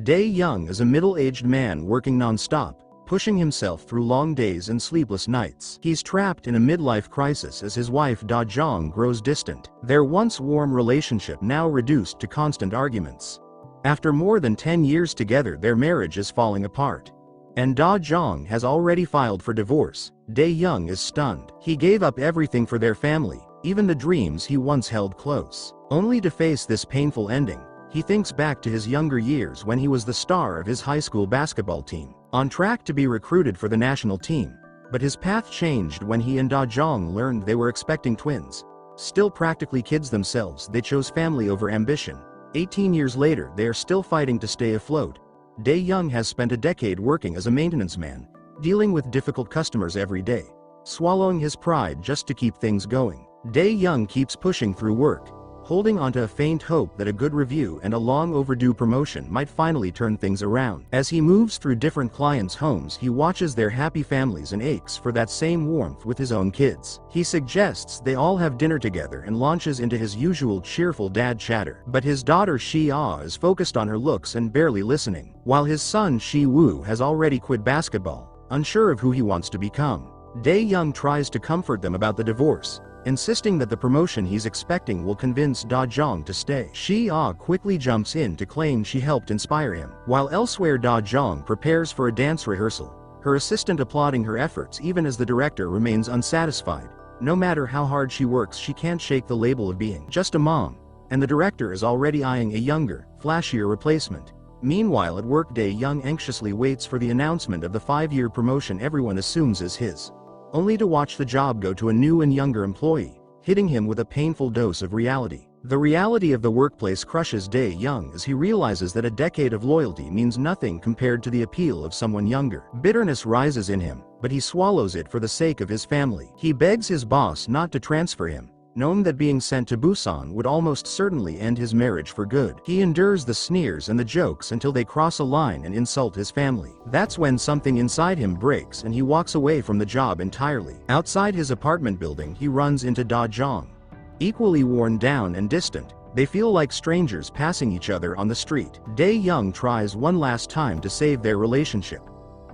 Dae-young is a middle-aged man working non-stop, pushing himself through long days and sleepless nights. He's trapped in a midlife crisis as his wife Da-jung grows distant, their once warm relationship now reduced to constant arguments. After more than 10 years together, their marriage is falling apart. And Da-jung has already filed for divorce. Dae-young is stunned. He gave up everything for their family, even the dreams he once held close. Only to face this painful ending, he thinks back to his younger years when he was the star of his high school basketball team, on track to be recruited for the national team. But his path changed when he and Da-jung learned they were expecting twins. Still practically kids themselves, they chose family over ambition. 18 years later, they are still fighting to stay afloat. Dae-young has spent a decade working as a maintenance man, dealing with difficult customers every day, swallowing his pride just to keep things going. Dae-young keeps pushing through work, holding onto a faint hope that a good review and a long overdue promotion might finally turn things around. As he moves through different clients' homes, he watches their happy families and aches for that same warmth with his own kids. He suggests they all have dinner together and launches into his usual cheerful dad chatter. But his daughter Shi-ah is focused on her looks and barely listening, while his son Shi-woo has already quit basketball, unsure of who he wants to become. Dae-young tries to comfort them about the divorce, insisting that the promotion he's expecting will convince Da-jung to stay. Shi-ah quickly jumps in to claim she helped inspire him. While elsewhere, Da-jung prepares for a dance rehearsal, her assistant applauding her efforts even as the director remains unsatisfied. No matter how hard she works, she can't shake the label of being just a mom, and the director is already eyeing a younger, flashier replacement. Meanwhile at work, Dae-young anxiously waits for the announcement of the 5-year promotion everyone assumes is his, only to watch the job go to a new and younger employee, hitting him with a painful dose of reality. The reality of the workplace crushes Dae-young as he realizes that a decade of loyalty means nothing compared to the appeal of someone younger. Bitterness rises in him, but he swallows it for the sake of his family. He begs his boss not to transfer him, knowing that being sent to Busan would almost certainly end his marriage for good. He endures the sneers and the jokes until they cross a line and insult his family. That's when something inside him breaks and he walks away from the job entirely. Outside his apartment building, he runs into Da-jung. Equally worn down and distant, they feel like strangers passing each other on the street. Dae-young tries one last time to save their relationship,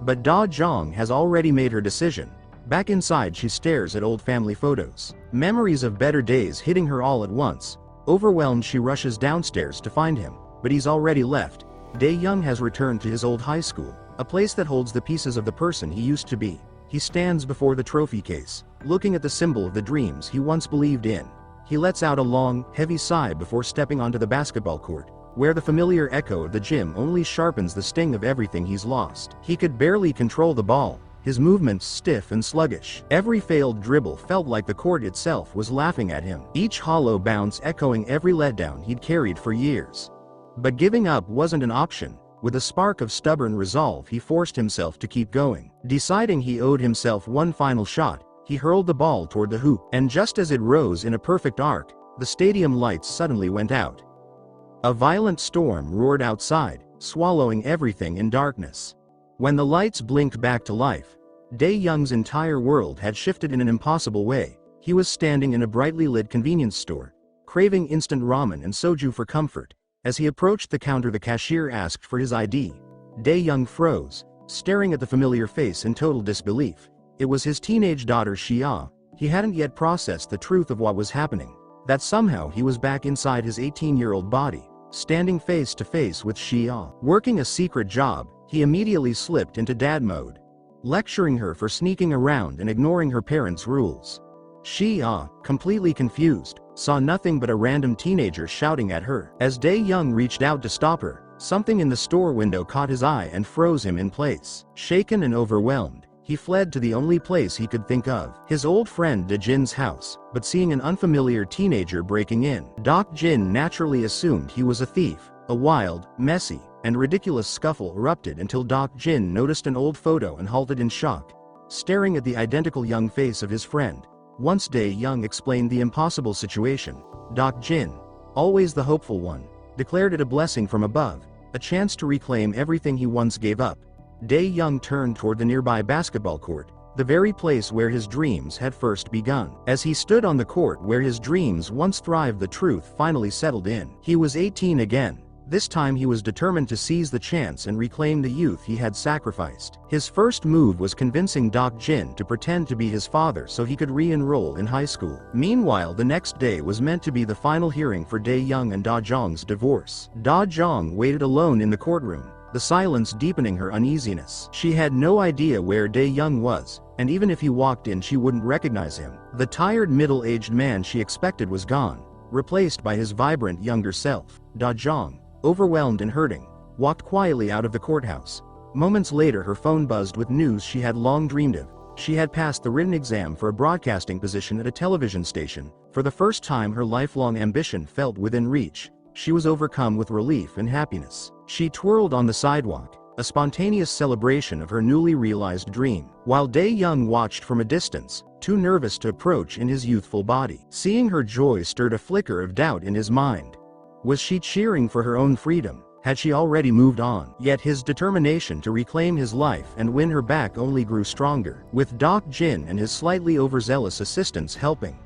but Da-jung has already made her decision. Back inside, she stares at old family photos, memories of better days hitting her all at once. Overwhelmed, she rushes downstairs to find him, but he's already left. Dae-young has returned to his old high school, a place that holds the pieces of the person he used to be. He stands before the trophy case, looking at the symbol of the dreams he once believed in. He lets out a long, heavy sigh before stepping onto the basketball court, where the familiar echo of the gym only sharpens the sting of everything he's lost. He could barely control the ball, his movements stiff and sluggish. Every failed dribble felt like the court itself was laughing at him, each hollow bounce echoing every letdown he'd carried for years. But giving up wasn't an option. With a spark of stubborn resolve, he forced himself to keep going. Deciding he owed himself one final shot, he hurled the ball toward the hoop, and just as it rose in a perfect arc, the stadium lights suddenly went out. A violent storm roared outside, swallowing everything in darkness. When the lights blinked back to life, Dae-young's entire world had shifted in an impossible way. He was standing in a brightly lit convenience store, craving instant ramen and soju for comfort. As he approached the counter, the cashier asked for his ID. Dae-young froze, staring at the familiar face in total disbelief. It was his teenage daughter Shi-ah. He hadn't yet processed the truth of what was happening, that somehow he was back inside his 18-year-old body, standing face to face with Shi-ah. Working a secret job, he immediately slipped into dad mode, lecturing her for sneaking around and ignoring her parents' rules. Shi-ah, completely confused, saw nothing but a random teenager shouting at her. As Dae-young reached out to stop her, something in the store window caught his eye and froze him in place. Shaken and overwhelmed, he fled to the only place he could think of, his old friend Da-jin's house. But seeing an unfamiliar teenager breaking in, Da-jin naturally assumed he was a thief. A wild, messy, and ridiculous scuffle erupted until Da-jin noticed an old photo and halted in shock, staring at the identical young face of his friend. Once Dae-young explained the impossible situation, Da-jin, always the hopeful one, declared it a blessing from above, a chance to reclaim everything he once gave up. Dae-young turned toward the nearby basketball court, the very place where his dreams had first begun. As he stood on the court where his dreams once thrived, the truth finally settled in. He was 18 again. This time he was determined to seize the chance and reclaim the youth he had sacrificed. His first move was convincing Dok-jin to pretend to be his father so he could re-enroll in high school. Meanwhile, the next day was meant to be the final hearing for Dae-young and Da-jong's divorce. Da-jong waited alone in the courtroom, the silence deepening her uneasiness. She had no idea where Dae-young was, and even if he walked in she wouldn't recognize him. The tired middle-aged man she expected was gone, replaced by his vibrant younger self. Da-jong, overwhelmed and hurting, walked quietly out of the courthouse. Moments later her phone buzzed with news she had long dreamed of. She had passed the written exam for a broadcasting position at a television station. For the first time her lifelong ambition felt within reach. She was overcome with relief and happiness. She twirled on the sidewalk, a spontaneous celebration of her newly realized dream, while Dae-young watched from a distance, too nervous to approach in his youthful body. Seeing her joy stirred a flicker of doubt in his mind. Was she cheering for her own freedom? Had she already moved on? Yet his determination to reclaim his life and win her back only grew stronger. With Dok-jin and his slightly overzealous assistants helping,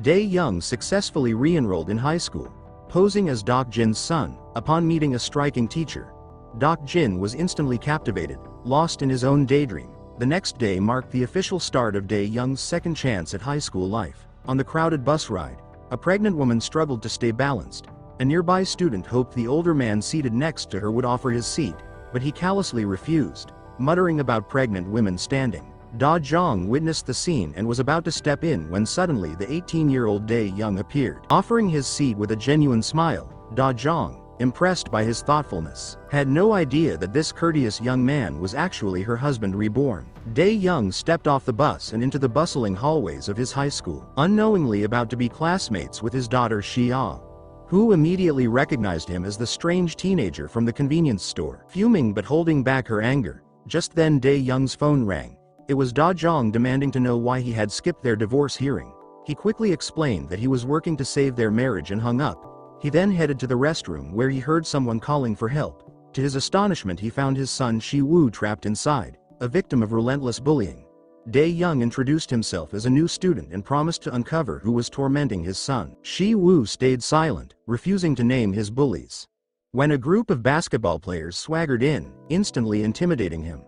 Dae-young successfully re-enrolled in high school, posing as Dok-jin's son. Upon meeting a striking teacher, Dok-jin was instantly captivated, lost in his own daydream. The next day marked the official start of Dae-young's second chance at high school life. On the crowded bus ride, a pregnant woman struggled to stay balanced. A nearby student hoped the older man seated next to her would offer his seat, but he callously refused, muttering about pregnant women standing. Da-jong witnessed the scene and was about to step in when suddenly the 18-year-old Dae-young appeared. Offering his seat with a genuine smile, Da-jong, impressed by his thoughtfulness, had no idea that this courteous young man was actually her husband reborn. Dae-young stepped off the bus and into the bustling hallways of his high school, unknowingly about to be classmates with his daughter Shi-ah, who immediately recognized him as the strange teenager from the convenience store. Fuming but holding back her anger, just then Dae-young's phone rang. It was Da-jong demanding to know why he had skipped their divorce hearing. He quickly explained that he was working to save their marriage and hung up. He then headed to the restroom where he heard someone calling for help. To his astonishment he found his son Shi-woo trapped inside, a victim of relentless bullying. Dae-young introduced himself as a new student and promised to uncover who was tormenting his son. Shi-woo stayed silent, refusing to name his bullies. When a group of basketball players swaggered in, instantly intimidating him,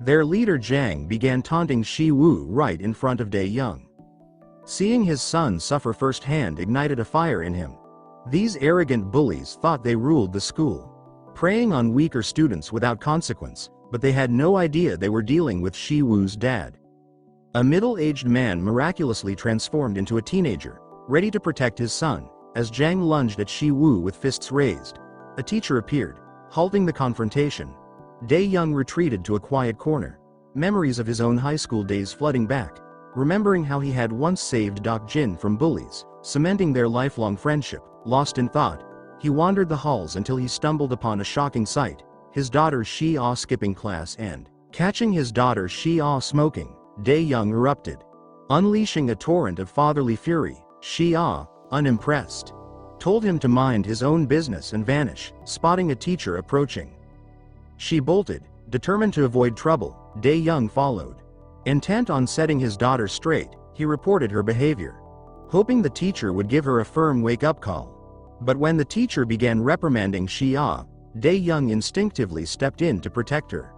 their leader Jang began taunting Shi-woo right in front of Dae-young. Seeing his son suffer firsthand ignited a fire in him. These arrogant bullies thought they ruled the school, preying on weaker students without consequence, but they had no idea they were dealing with Shi-woo's dad, a middle-aged man miraculously transformed into a teenager, ready to protect his son. As Jang lunged at Shi-woo with fists raised, a teacher appeared, halting the confrontation. Dae-young retreated to a quiet corner, memories of his own high school days flooding back, remembering how he had once saved Dok-jin from bullies, cementing their lifelong friendship. Lost in thought, he wandered the halls until he stumbled upon a shocking sight: his daughter Shi-ah skipping class and, catching his daughter Shi-ah smoking, Dae-young erupted, unleashing a torrent of fatherly fury. Shi-ah, unimpressed, told him to mind his own business and vanish. Spotting a teacher approaching, she bolted, determined to avoid trouble. Dae-young followed. Intent on setting his daughter straight, he reported her behavior, hoping the teacher would give her a firm wake-up call. But when the teacher began reprimanding Shi-ah, Dae-young instinctively stepped in to protect her.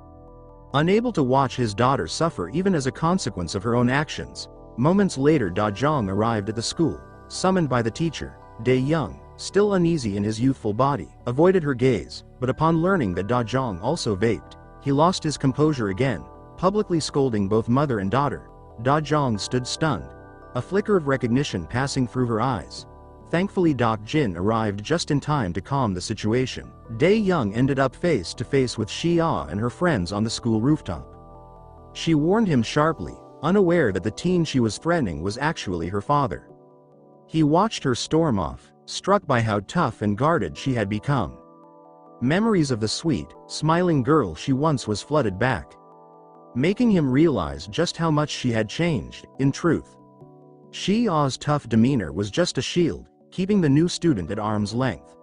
Unable to watch his daughter suffer even as a consequence of her own actions, moments later Da-jong arrived at the school, summoned by the teacher. Dae-young, still uneasy in his youthful body, avoided her gaze, but upon learning that Da-jong also vaped, he lost his composure again, publicly scolding both mother and daughter. Da-jong stood stunned, a flicker of recognition passing through her eyes. Thankfully Dok-jin arrived just in time to calm the situation. Dae-young ended up face to face with Shi-ah and her friends on the school rooftop. She warned him sharply, unaware that the teen she was threatening was actually her father. He watched her storm off, struck by how tough and guarded she had become. Memories of the sweet, smiling girl she once was flooded back, making him realize just how much she had changed. In truth, Shi-ah's tough demeanor was just a shield, keeping the new student at arm's length.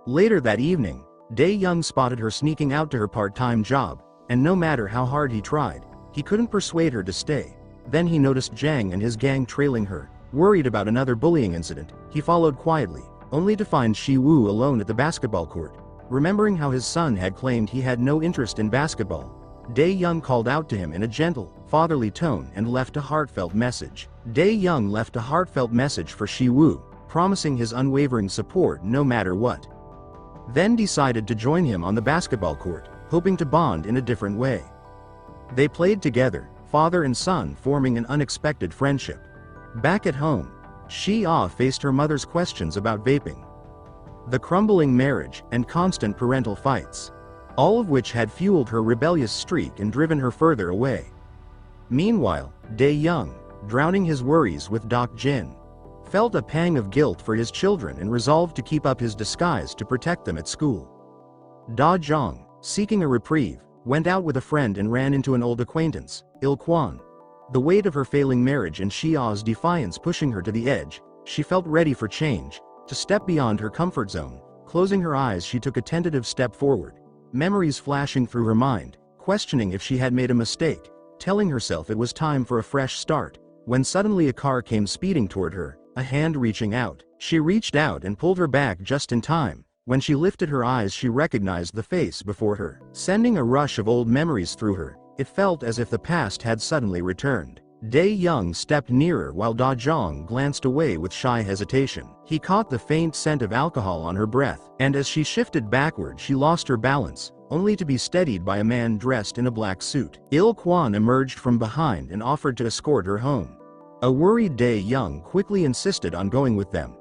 Later that evening, Dae-young spotted her sneaking out to her part-time job, and no matter how hard he tried, he couldn't persuade her to stay. Then he noticed Jang and his gang trailing her. Worried about another bullying incident, he followed quietly, only to find Shi-woo alone at the basketball court. Remembering how his son had claimed he had no interest in basketball, Dae-young called out to him in a gentle, fatherly tone and left a heartfelt message. Dae-young left a heartfelt message for Shi-woo, promising his unwavering support no matter what. Then decided to join him on the basketball court, hoping to bond in a different way. They played together, father and son forming an unexpected friendship. Back at home, Shi-ah faced her mother's questions about vaping, the crumbling marriage, and constant parental fights, all of which had fueled her rebellious streak and driven her further away. Meanwhile, Dae-young, drowning his worries with Dok-jin, felt a pang of guilt for his children and resolved to keep up his disguise to protect them at school. Da-jung, seeking a reprieve, went out with a friend and ran into an old acquaintance, Il-kwon. The weight of her failing marriage and Shi-ah's defiance pushing her to the edge, she felt ready for change, to step beyond her comfort zone. Closing her eyes, she took a tentative step forward, memories flashing through her mind, questioning if she had made a mistake, telling herself it was time for a fresh start, when suddenly a car came speeding toward her, a hand reaching out. She reached out and pulled her back just in time. When she lifted her eyes, she recognized the face before her, sending a rush of old memories through her. It felt as if the past had suddenly returned. Dae-young stepped nearer while Da-jung glanced away with shy hesitation. He caught the faint scent of alcohol on her breath, and as she shifted backward she lost her balance, only to be steadied by a man dressed in a black suit. Il-kwon emerged from behind and offered to escort her home. A worried Dae-young quickly insisted on going with them.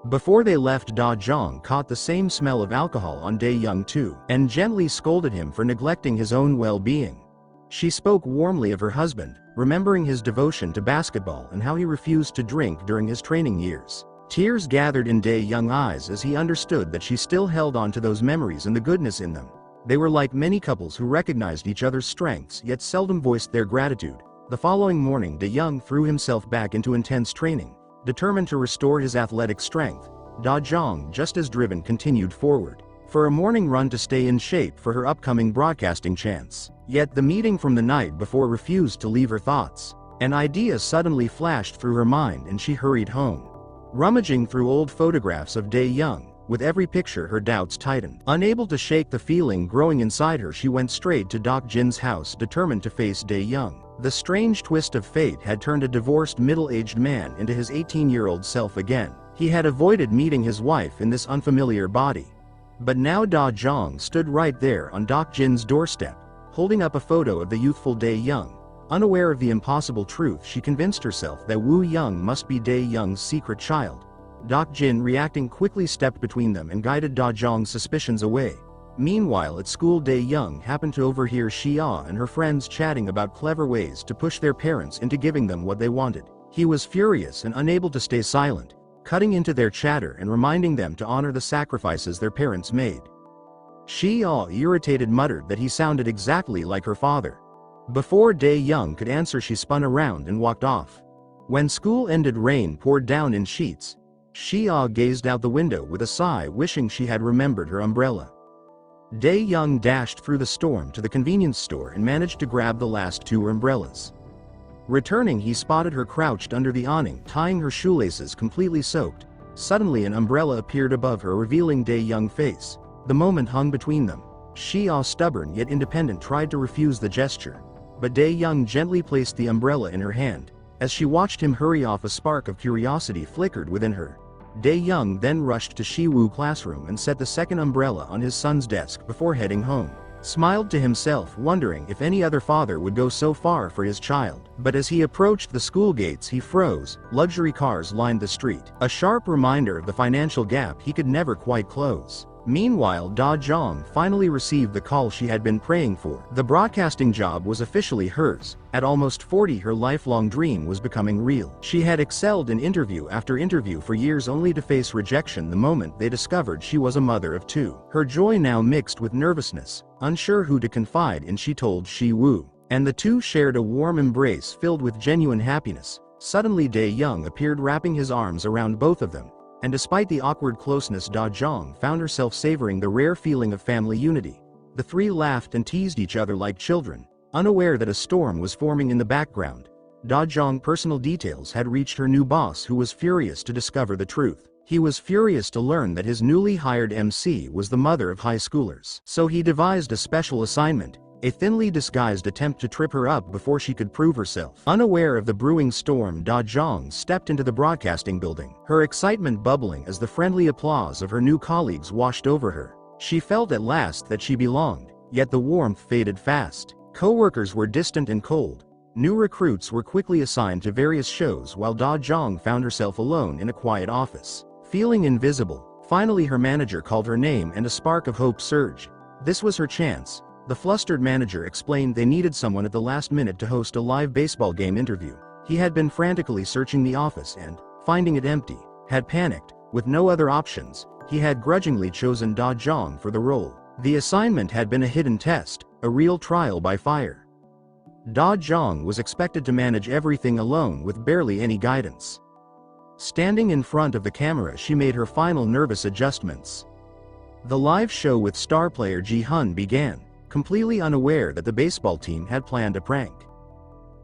Before they left, Da-jung caught the same smell of alcohol on Dae-young too, and gently scolded him for neglecting his own well-being. She spoke warmly of her husband, remembering his devotion to basketball and how he refused to drink during his training years. Tears gathered in Dae-young's eyes as he understood that she still held on to those memories and the goodness in them. They were like many couples who recognized each other's strengths yet seldom voiced their gratitude. The following morning, Dae-young threw himself back into intense training, determined to restore his athletic strength. Da-jung, just as driven, continued forward for a morning run to stay in shape for her upcoming broadcasting chance. Yet the meeting from the night before refused to leave her thoughts. An idea suddenly flashed through her mind and she hurried home. Rummaging through old photographs of Dae-young, with every picture her doubts tightened. Unable to shake the feeling growing inside her, she went straight to Dok-jin's house, determined to face Dae-young. The strange twist of fate had turned a divorced middle-aged man into his 18-year-old self again. He had avoided meeting his wife in this unfamiliar body. But now Da-jung stood right there on Dok-jin's doorstep, holding up a photo of the youthful Dae-young. Unaware of the impossible truth, she convinced herself that Woo-young must be Dae-young's secret child. Dok-jin, reacting quickly, stepped between them and guided Da-jung's suspicions away. Meanwhile, at school, Dae-young happened to overhear Shi-ah and her friends chatting about clever ways to push their parents into giving them what they wanted. He was furious and unable to stay silent, cutting into their chatter and reminding them to honor the sacrifices their parents made. Shi-ah, irritated, muttered that he sounded exactly like her father. Before Dae-young could answer, she spun around and walked off. When school ended, rain poured down in sheets. Shi-ah gazed out the window with a sigh, wishing she had remembered her umbrella. Dae-young dashed through the storm to the convenience store and managed to grab the last two umbrellas. Returning, he spotted her crouched under the awning, tying her shoelaces completely soaked. Suddenly an umbrella appeared above her, revealing Dae-young's face. The moment hung between them. Shi-ah, stubborn yet independent, tried to refuse the gesture, but Dae-young gently placed the umbrella in her hand. As she watched him hurry off, a spark of curiosity flickered within her. Dae-young then rushed to Shi-woo's classroom and set the second umbrella on his son's desk before heading home. Smiled to himself, wondering if any other father would go so far for his child. But as he approached the school gates, he froze. Luxury cars lined the street, a sharp reminder of the financial gap he could never quite close. Meanwhile, Da-jung finally received the call she had been praying for. The broadcasting job was officially hers. At almost 40, her lifelong dream was becoming real. She had excelled in interview after interview for years, only to face rejection the moment they discovered she was a mother of two. Her joy now mixed with nervousness. Unsure who to confide in, she told Shi-woo, and the two shared a warm embrace filled with genuine happiness. Suddenly Dae-young appeared, wrapping his arms around both of them. And despite the awkward closeness, Da-jung found herself savoring the rare feeling of family unity. The three laughed and teased each other like children, unaware that a storm was forming in the background. Da-jung's personal details had reached her new boss, who was furious to discover the truth. He was furious to learn that his newly hired MC was the mother of high schoolers. So he devised a special assignment, a thinly disguised attempt to trip her up before she could prove herself. Unaware of the brewing storm, Da-jung stepped into the broadcasting building, her excitement bubbling as the friendly applause of her new colleagues washed over her. She felt at last that she belonged, yet the warmth faded fast. Co-workers were distant and cold. New recruits were quickly assigned to various shows while Da-jung found herself alone in a quiet office. Feeling invisible, finally her manager called her name and a spark of hope surged. This was her chance. The flustered manager explained they needed someone at the last minute to host a live baseball game interview. He had been frantically searching the office and, finding it empty, had panicked. With no other options, he had grudgingly chosen Da-jung for the role. The assignment had been a hidden test, a real trial by fire. Da-jung was expected to manage everything alone with barely any guidance. Standing in front of the camera, she made her final nervous adjustments. The live show with star player Ji-hun began, completely unaware that the baseball team had planned a prank.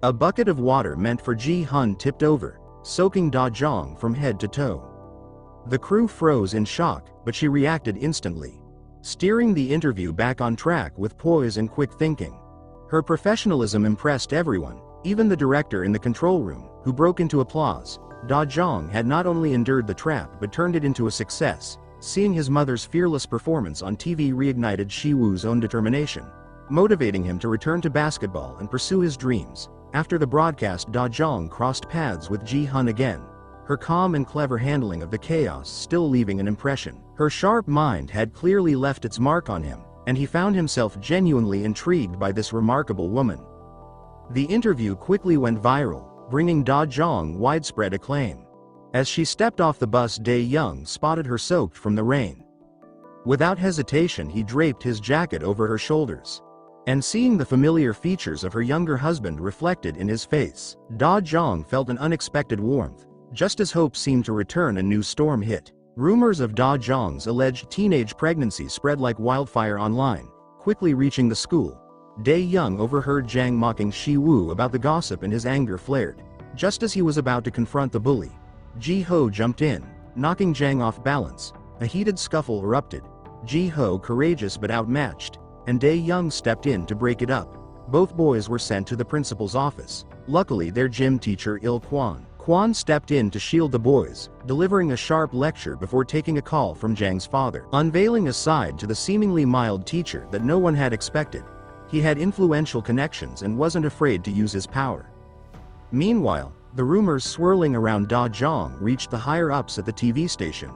A bucket of water meant for Ji-hun tipped over, soaking Da-jung from head to toe. The crew froze in shock, but she reacted instantly, steering the interview back on track with poise and quick thinking. Her professionalism impressed everyone, even the director in the control room, who broke into applause. Da-jung had not only endured the trap but turned it into a success. Seeing his mother's fearless performance on TV reignited Shi-woo's own determination, motivating him to return to basketball and pursue his dreams. After the broadcast, Da-jung crossed paths with Ji-hun again, her calm and clever handling of the chaos still leaving an impression. Her sharp mind had clearly left its mark on him, and he found himself genuinely intrigued by this remarkable woman. The interview quickly went viral, bringing Da-jung widespread acclaim. As she stepped off the bus, Dae-young spotted her soaked from the rain. Without hesitation, he draped his jacket over her shoulders. And seeing the familiar features of her younger husband reflected in his face, Da-jung felt an unexpected warmth. Just as hope seemed to return, a new storm hit. Rumors of Da-jung's alleged teenage pregnancy spread like wildfire online, quickly reaching the school. Dae-young overheard Jang mocking Shi-woo about the gossip and his anger flared. Just as he was about to confront the bully, Ji-ho jumped in, knocking Jang off balance. A heated scuffle erupted. Ji-ho courageous but outmatched, and Dae-young stepped in to break it up. Both boys were sent to the principal's office. Luckily, their gym teacher Il-kwon stepped in to shield the boys, delivering a sharp lecture before taking a call from Jang's father, unveiling a side to the seemingly mild teacher that no one had expected. He had influential connections and wasn't afraid to use his power. Meanwhile, the rumors swirling around Da-jung reached the higher-ups at the TV station.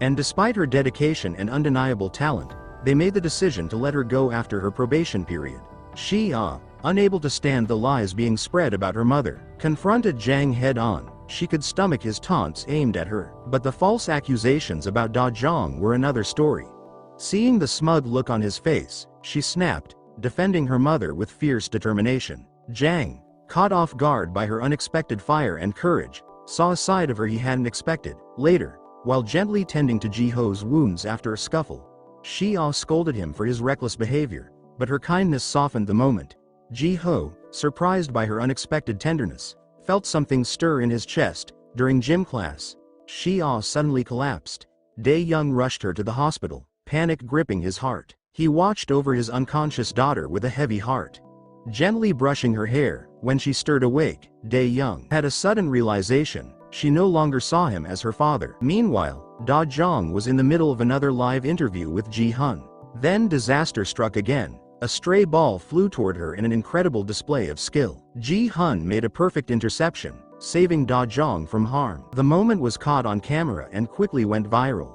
And despite her dedication and undeniable talent, they made the decision to let her go after her probation period. Shi-ah, unable to stand the lies being spread about her mother, confronted Jang head-on. She could stomach his taunts aimed at her, but the false accusations about Da-jung were another story. Seeing the smug look on his face, she snapped, defending her mother with fierce determination. Jang, caught off guard by her unexpected fire and courage, saw a side of her he hadn't expected. Later, while gently tending to Ji-ho's wounds after a scuffle, Shi-ah scolded him for his reckless behavior, but her kindness softened the moment. Ji-ho, surprised by her unexpected tenderness, felt something stir in his chest. During gym class, Shi-ah suddenly collapsed. Dae-young rushed her to the hospital, panic gripping his heart. He watched over his unconscious daughter with a heavy heart. Gently brushing her hair, when she stirred awake, Dae-young had a sudden realization. She no longer saw him as her father. Meanwhile, Da-jung was in the middle of another live interview with Ji-hun. Then disaster struck again. A stray ball flew toward her in an incredible display of skill. Ji-hun made a perfect interception, saving Da-jung from harm. The moment was caught on camera and quickly went viral.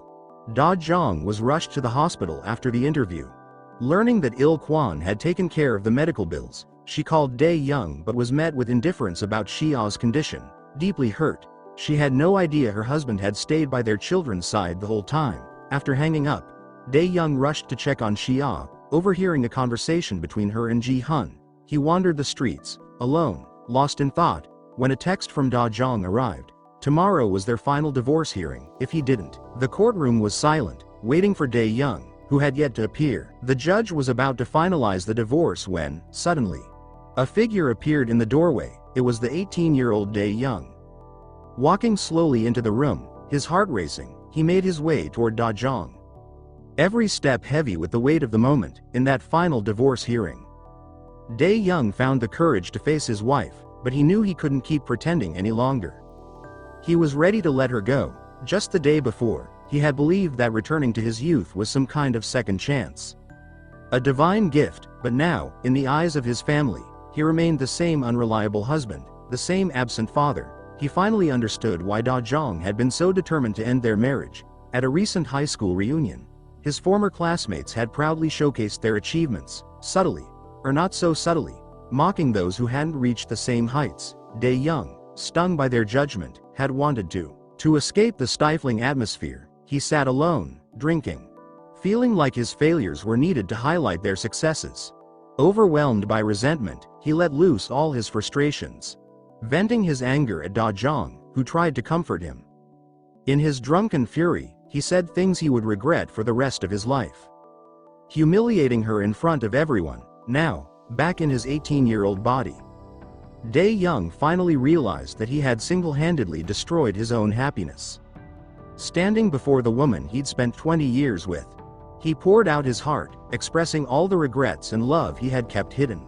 Da-jung was rushed to the hospital after the interview. Learning that Il-kwon had taken care of the medical bills, she called Dae-young but was met with indifference about Shi-ah's condition. Deeply hurt, she had no idea her husband had stayed by their children's side the whole time. After hanging up, Dae-young rushed to check on Shi-ah, overhearing a conversation between her and Ji-hun. He wandered the streets, alone, lost in thought, when a text from Da-jung arrived. Tomorrow was their final divorce hearing. If he didn't, the courtroom was silent, waiting for Dae-young, who had yet to appear. The judge was about to finalize the divorce when, suddenly, a figure appeared in the doorway. It was the 18-year-old Dae-young. Walking slowly into the room, His heart racing, he made his way toward Da-jung. Every step heavy with the weight of the moment, in that final divorce hearing. Dae-young found the courage to face his wife, but he knew he couldn't keep pretending any longer. He was ready to let her go. Just the day before, he had believed that returning to his youth was some kind of second chance. A divine gift, but now, in the eyes of his family, he remained the same unreliable husband, the same absent father. He finally understood why Da-jung had been so determined to end their marriage. At a recent high school reunion, his former classmates had proudly showcased their achievements, subtly, or not so subtly, mocking those who hadn't reached the same heights. Dae-young, stung by their judgment, had wanted to escape the stifling atmosphere. He sat alone, drinking, feeling like his failures were needed to highlight their successes. Overwhelmed by resentment, he let loose all his frustrations, venting his anger at Da-jung, who tried to comfort him. In his drunken fury, he said things he would regret for the rest of his life. Humiliating her in front of everyone, now, back in his 18-year-old body. Dae-young finally realized that he had single-handedly destroyed his own happiness. Standing before the woman he'd spent 20 years with, he poured out his heart, expressing all the regrets and love he had kept hidden.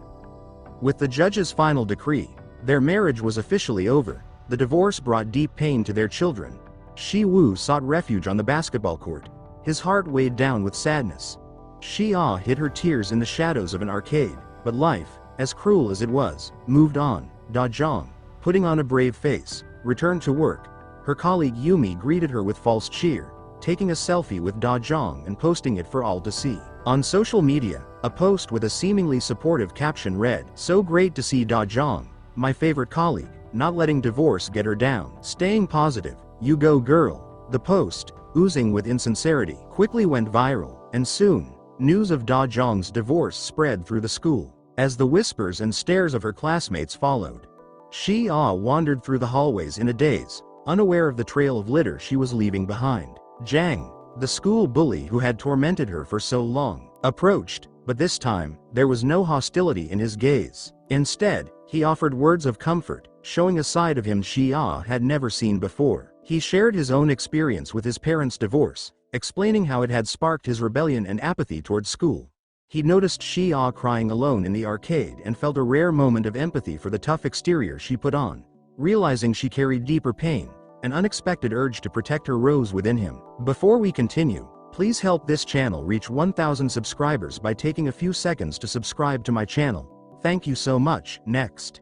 With the judge's final decree, their marriage was officially over. The divorce brought deep pain to their children. Shi-woo sought refuge on the basketball court, his heart weighed down with sadness. Shi-ah hid her tears in the shadows of an arcade, but life, as cruel as it was, moved on. Da-jung, putting on a brave face, returned to work. Her colleague Yumi greeted her with false cheer, taking a selfie with Da-jung and posting it for all to see. On social media, a post with a seemingly supportive caption read, "So great to see Da-jung, my favorite colleague, not letting divorce get her down. Staying positive, you go girl." The post, oozing with insincerity, quickly went viral, and soon, news of Da-jung's divorce spread through the school. As the whispers and stares of her classmates followed, Shi-ah wandered through the hallways in a daze, unaware of the trail of litter she was leaving behind. Jang, the school bully who had tormented her for so long, approached, but this time, there was no hostility in his gaze. Instead, he offered words of comfort, showing a side of him Shi-ah had never seen before. He shared his own experience with his parents' divorce, explaining how it had sparked his rebellion and apathy toward school. He noticed Shi-ah crying alone in the arcade and felt a rare moment of empathy for the tough exterior she put on. Realizing she carried deeper pain, an unexpected urge to protect her rose within him. Before we continue, please help this channel reach 1,000 subscribers by taking a few seconds to subscribe to my channel. Thank you so much. Next.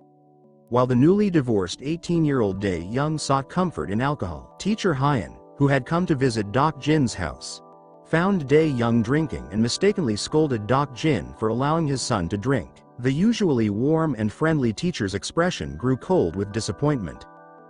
While the newly divorced 18-year-old Dae-young sought comfort in alcohol, teacher Ryeoun, who had come to visit Doc Jin's house, found Dae-young drinking and mistakenly scolded Doc Jin for allowing his son to drink. The usually warm and friendly teacher's expression grew cold with disappointment.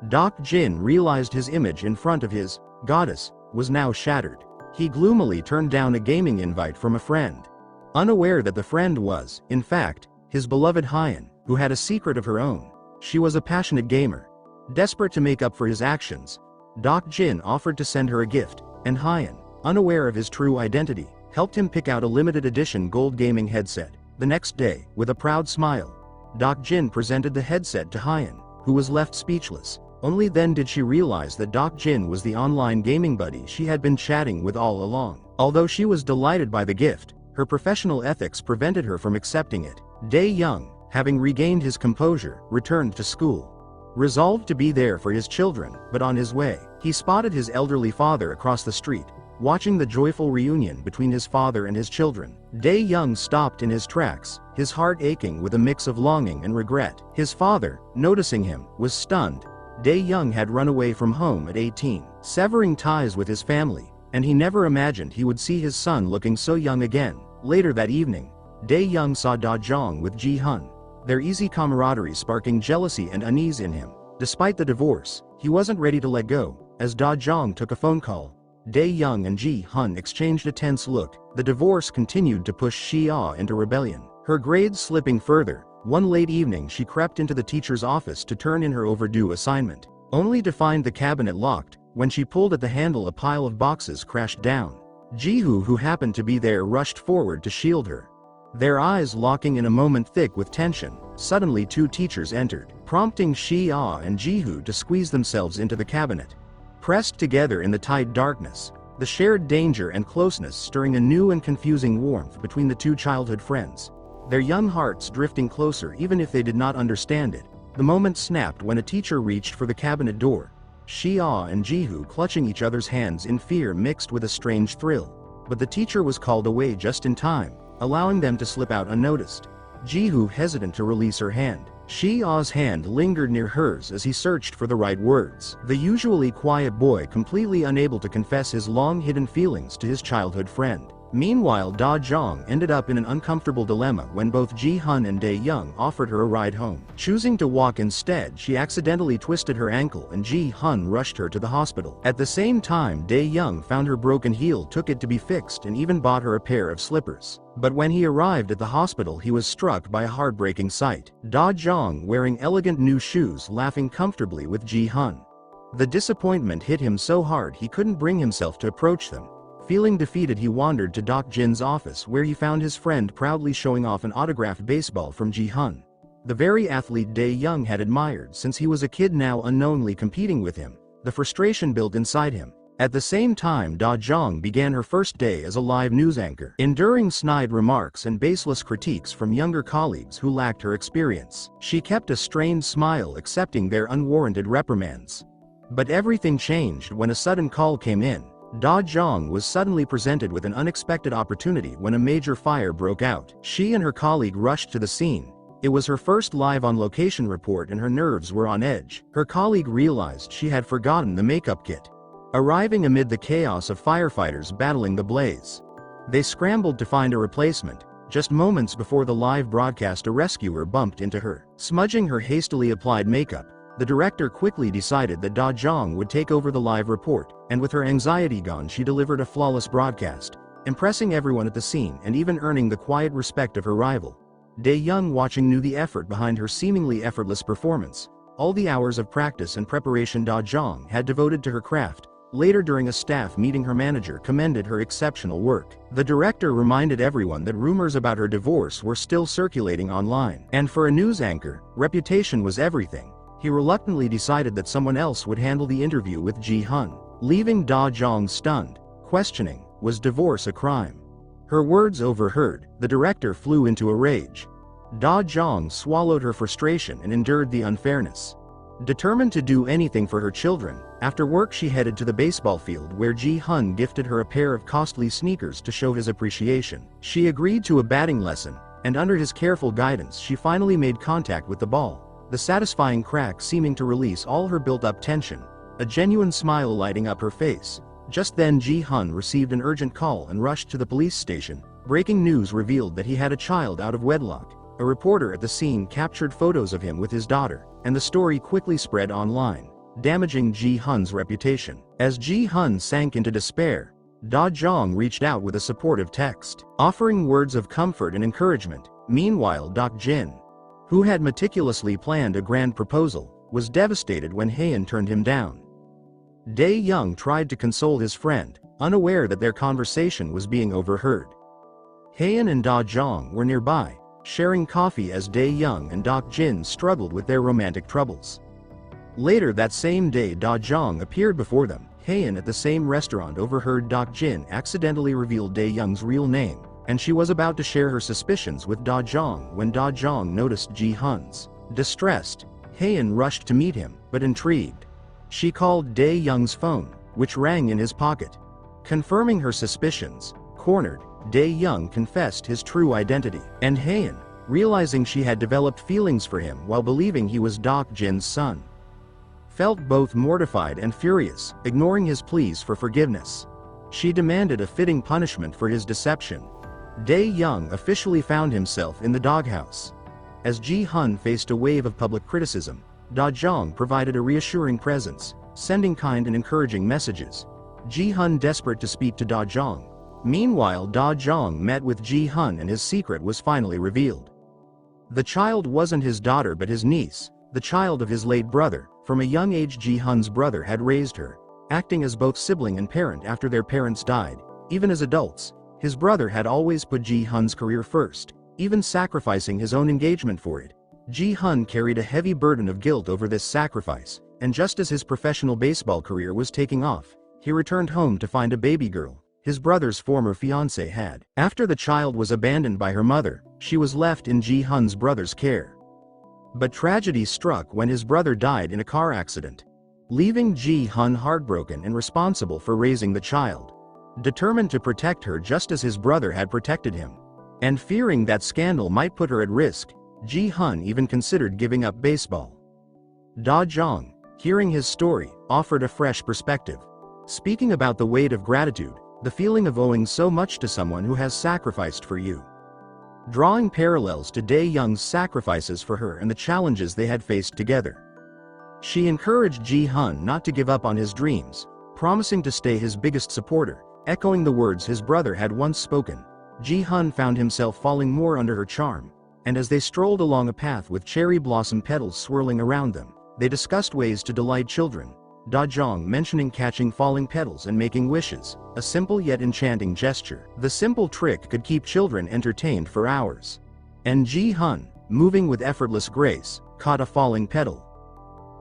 Doc Jin realized his image in front of his goddess was now shattered. He gloomily turned down a gaming invite from a friend, unaware that the friend was, in fact, his beloved Ryeoun, who had a secret of her own. She was a passionate gamer. Desperate to make up for his actions, Doc Jin offered to send her a gift, and Ryeoun, unaware of his true identity, helped him pick out a limited edition gold gaming headset. The next day, with a proud smile, Doc Jin presented the headset to Ryeoun, who was left speechless. Only then did she realize that Doc Jin was the online gaming buddy she had been chatting with all along. Although she was delighted by the gift, her professional ethics prevented her from accepting it. Dae-young, having regained his composure, returned to school. Resolved to be there for his children, but on his way, he spotted his elderly father across the street, watching the joyful reunion between his father and his children. Dae-young stopped in his tracks, his heart aching with a mix of longing and regret. His father, noticing him, was stunned. Dae-young had run away from home at 18, severing ties with his family, and he never imagined he would see his son looking so young again. Later that evening, Dae-young saw Da-jung with Ji-hun, their easy camaraderie sparking jealousy and unease in him. Despite the divorce, he wasn't ready to let go. As Da-jung took a phone call, Dae-young and Ji-hun exchanged a tense look. The divorce continued to push Shi-ah into rebellion. Her grades slipping further, one late evening she crept into the teacher's office to turn in her overdue assignment, only to find the cabinet locked. When she pulled at the handle, a pile of boxes crashed down. Ji-hoo, who happened to be there, rushed forward to shield her, their eyes locking in a moment thick with tension. Suddenly 2 teachers entered, prompting Shi-ah and Ji-hoo to squeeze themselves into the cabinet. Pressed together in the tight darkness, the shared danger and closeness stirring a new and confusing warmth between the two childhood friends. Their young hearts drifting closer even if they did not understand it. The moment snapped when a teacher reached for the cabinet door. Shi-ah and Ji-hoo clutching each other's hands in fear mixed with a strange thrill. But the teacher was called away just in time, allowing them to slip out unnoticed. Ji-hoo hesitant to release her hand. Shi-ah's hand lingered near hers as he searched for the right words. The usually quiet boy completely unable to confess his long-hidden feelings to his childhood friend. Meanwhile, Da-jung ended up in an uncomfortable dilemma when both Ji-hun and Dae-young offered her a ride home. Choosing to walk instead, she accidentally twisted her ankle and Ji-hun rushed her to the hospital. At the same time, Dae-young found her broken heel, took it to be fixed and even bought her a pair of slippers. But when he arrived at the hospital, he was struck by a heartbreaking sight. Da-jung wearing elegant new shoes, laughing comfortably with Ji-hun. The disappointment hit him so hard he couldn't bring himself to approach them. Feeling defeated, he wandered to Dok-jin's office where he found his friend proudly showing off an autographed baseball from Ji-hun. The very athlete Dae-young had admired since he was a kid now unknowingly competing with him. The frustration built inside him. At the same time, Da-jung began her first day as a live news anchor, enduring snide remarks and baseless critiques from younger colleagues who lacked her experience. She kept a strained smile accepting their unwarranted reprimands. But everything changed when a sudden call came in. Da-jung was suddenly presented with an unexpected opportunity when a major fire broke out. She and her colleague rushed to the scene. It was her first live on-location report and her nerves were on edge. Her colleague realized she had forgotten the makeup kit. Arriving amid the chaos of firefighters battling the blaze, they scrambled to find a replacement. Just moments before the live broadcast, a rescuer bumped into her. Smudging her hastily applied makeup, the director quickly decided that Da-jung would take over the live report, and with her anxiety gone, she delivered a flawless broadcast, impressing everyone at the scene and even earning the quiet respect of her rival. Dae-young, watching, knew the effort behind her seemingly effortless performance. All the hours of practice and preparation Da-jung had devoted to her craft. Later, during a staff meeting, her manager commended her exceptional work. The director reminded everyone that rumors about her divorce were still circulating online, and for a news anchor, reputation was everything. He reluctantly decided that someone else would handle the interview with Ji-hun, leaving Da-jung stunned, questioning, was divorce a crime? Her words overheard, the director flew into a rage. Da-jung swallowed her frustration and endured the unfairness. Determined to do anything for her children, after work she headed to the baseball field where Ji-hun gifted her a pair of costly sneakers to show his appreciation. She agreed to a batting lesson, and under his careful guidance she finally made contact with the ball. The satisfying crack seeming to release all her built-up tension, a genuine smile lighting up her face. Just then Ji-hun received an urgent call and rushed to the police station. Breaking news revealed that he had a child out of wedlock. A reporter at the scene captured photos of him with his daughter, and the story quickly spread online, damaging Ji-hun's reputation. As Ji-hun sank into despair, Da-jung reached out with a supportive text, offering words of comfort and encouragement. Meanwhile, Dok-jin, who had meticulously planned a grand proposal, was devastated when Ryeoun turned him down. Dae-young tried to console his friend, unaware that their conversation was being overheard. Ryeoun and Da-jung were nearby, sharing coffee as Dae-young and Dok-jin struggled with their romantic troubles. Later that same day, Da-jung appeared before them. Ryeoun at the same restaurant overheard Dok-jin accidentally reveal Dae-young's real name, and she was about to share her suspicions with Da-jung when Da-jung noticed Ji-hun's. Distressed, Ryeoun rushed to meet him, but intrigued, she called Dae-young's phone, which rang in his pocket. Confirming her suspicions, cornered, Dae-young confessed his true identity, and Ryeoun, realizing she had developed feelings for him while believing he was Dok-jin's son, felt both mortified and furious. Ignoring his pleas for forgiveness, she demanded a fitting punishment for his deception. Dae-young officially found himself in the doghouse. As Ji-hun faced a wave of public criticism, Da-jung provided a reassuring presence, sending kind and encouraging messages. Ji-hun desperate to speak to Da-jung. Meanwhile, Da-jung met with Ji-hun and his secret was finally revealed. The child wasn't his daughter but his niece, the child of his late brother. From a young age Ji-hun's brother had raised her, acting as both sibling and parent after their parents died. Even as adults, his brother had always put Ji-hun's career first, even sacrificing his own engagement for it. Ji-hun carried a heavy burden of guilt over this sacrifice, and just as his professional baseball career was taking off, he returned home to find a baby girl his brother's former fiancée had. After the child was abandoned by her mother, she was left in Ji-hun's brother's care. But tragedy struck when his brother died in a car accident, leaving Ji-hun heartbroken and responsible for raising the child. Determined to protect her just as his brother had protected him, and fearing that scandal might put her at risk, Ji-hun even considered giving up baseball. Da-jung, hearing his story, offered a fresh perspective. Speaking about the weight of gratitude, the feeling of owing so much to someone who has sacrificed for you. Drawing parallels to Dae-young's sacrifices for her and the challenges they had faced together. She encouraged Ji-hun not to give up on his dreams, promising to stay his biggest supporter, echoing the words his brother had once spoken. Ji-hun found himself falling more under her charm, and as they strolled along a path with cherry blossom petals swirling around them, they discussed ways to delight children. Da-jung mentioning catching falling petals and making wishes, a simple yet enchanting gesture. The simple trick could keep children entertained for hours. And Ji-hun, moving with effortless grace, caught a falling petal.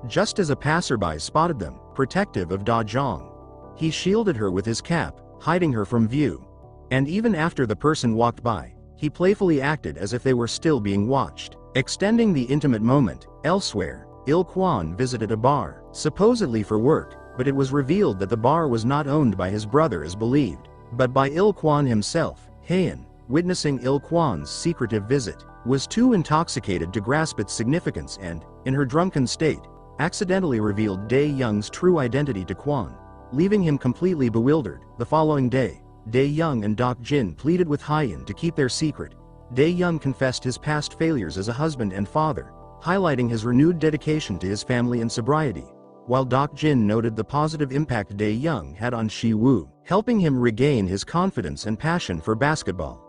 Just as a passerby spotted them, protective of Da-jung, he shielded her with his cap, hiding her from view. And even after the person walked by, he playfully acted as if they were still being watched. Extending the intimate moment, elsewhere, Il-kwon visited a bar, supposedly for work, but it was revealed that the bar was not owned by his brother as believed, but by Il-kwon himself. Ryeoun, witnessing Il-kwon's secretive visit, was too intoxicated to grasp its significance and, in her drunken state, accidentally revealed Dae-young's true identity to Kwon, leaving him completely bewildered. The following day, Dae-young and Dok-jin pleaded with Ryeoun to keep their secret. Dae-young confessed his past failures as a husband and father, highlighting his renewed dedication to his family and sobriety, while Dok-jin noted the positive impact Dae-young had on Shi-woo, helping him regain his confidence and passion for basketball.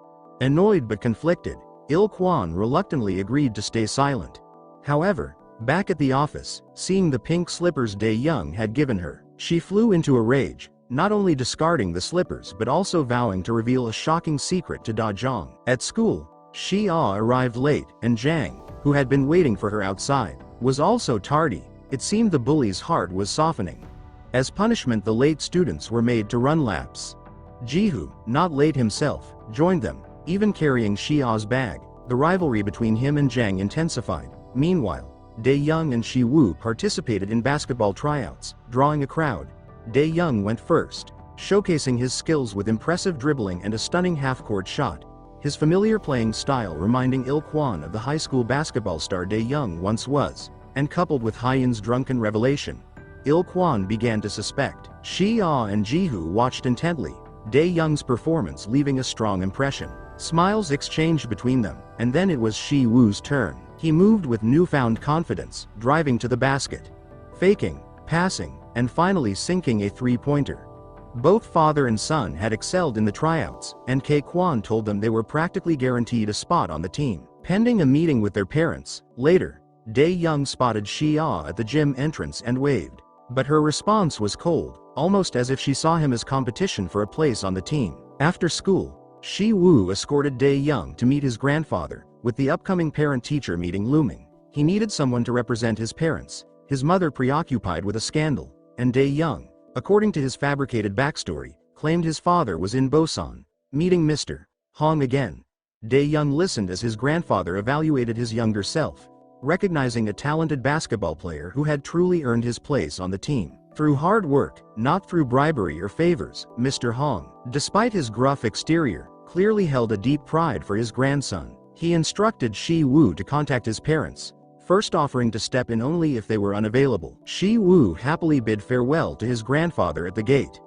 Annoyed but conflicted, Il-kwon reluctantly agreed to stay silent. However, back at the office, seeing the pink slippers Dae-young had given her, she flew into a rage, not only discarding the slippers but also vowing to reveal a shocking secret to Da-jung. At school, Shi-ah arrived late, and Jang, who had been waiting for her outside, was also tardy. It seemed the bully's heart was softening. As punishment, the late students were made to run laps. Ji-hoo, not late himself, joined them, even carrying Shi-ah's bag. The rivalry between him and Jang intensified. Meanwhile, Dae-young and Shi-woo participated in basketball tryouts, drawing a crowd. Dae-young went first, showcasing his skills with impressive dribbling and a stunning half-court shot, his familiar playing style reminding Il-kwon of the high school basketball star Dae-young once was, and coupled with Ryeoun's drunken revelation, Il-kwon began to suspect. Shi-ah and Ji-hoo watched intently, Dae-young's performance leaving a strong impression. Smiles exchanged between them, and then it was Shi-woo's turn. He moved with newfound confidence, driving to the basket, faking, passing, and finally sinking a three-pointer. Both father and son had excelled in the tryouts, and Kwon told them they were practically guaranteed a spot on the team. Pending a meeting with their parents, later, Dae-young spotted Shi-ah at the gym entrance and waved. But her response was cold, almost as if she saw him as competition for a place on the team. After school, Shi-woo escorted Dae-young to meet his grandfather, with the upcoming parent-teacher meeting looming. He needed someone to represent his parents, his mother preoccupied with a scandal, and Dae-young, according to his fabricated backstory, claimed his father was in Busan, meeting Mr. Hong again. Dae-young listened as his grandfather evaluated his younger self, recognizing a talented basketball player who had truly earned his place on the team. Through hard work, not through bribery or favors, Mr. Hong, despite his gruff exterior, clearly held a deep pride for his grandson. He instructed Shi-woo to contact his parents, first offering to step in only if they were unavailable. Shi-woo happily bid farewell to his grandfather at the gate.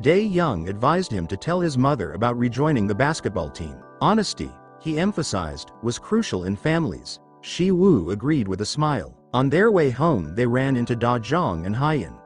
Dae-young advised him to tell his mother about rejoining the basketball team. Honesty, he emphasized, was crucial in families. Shi-woo agreed with a smile. On their way home they ran into Da-jung and Ryeoun.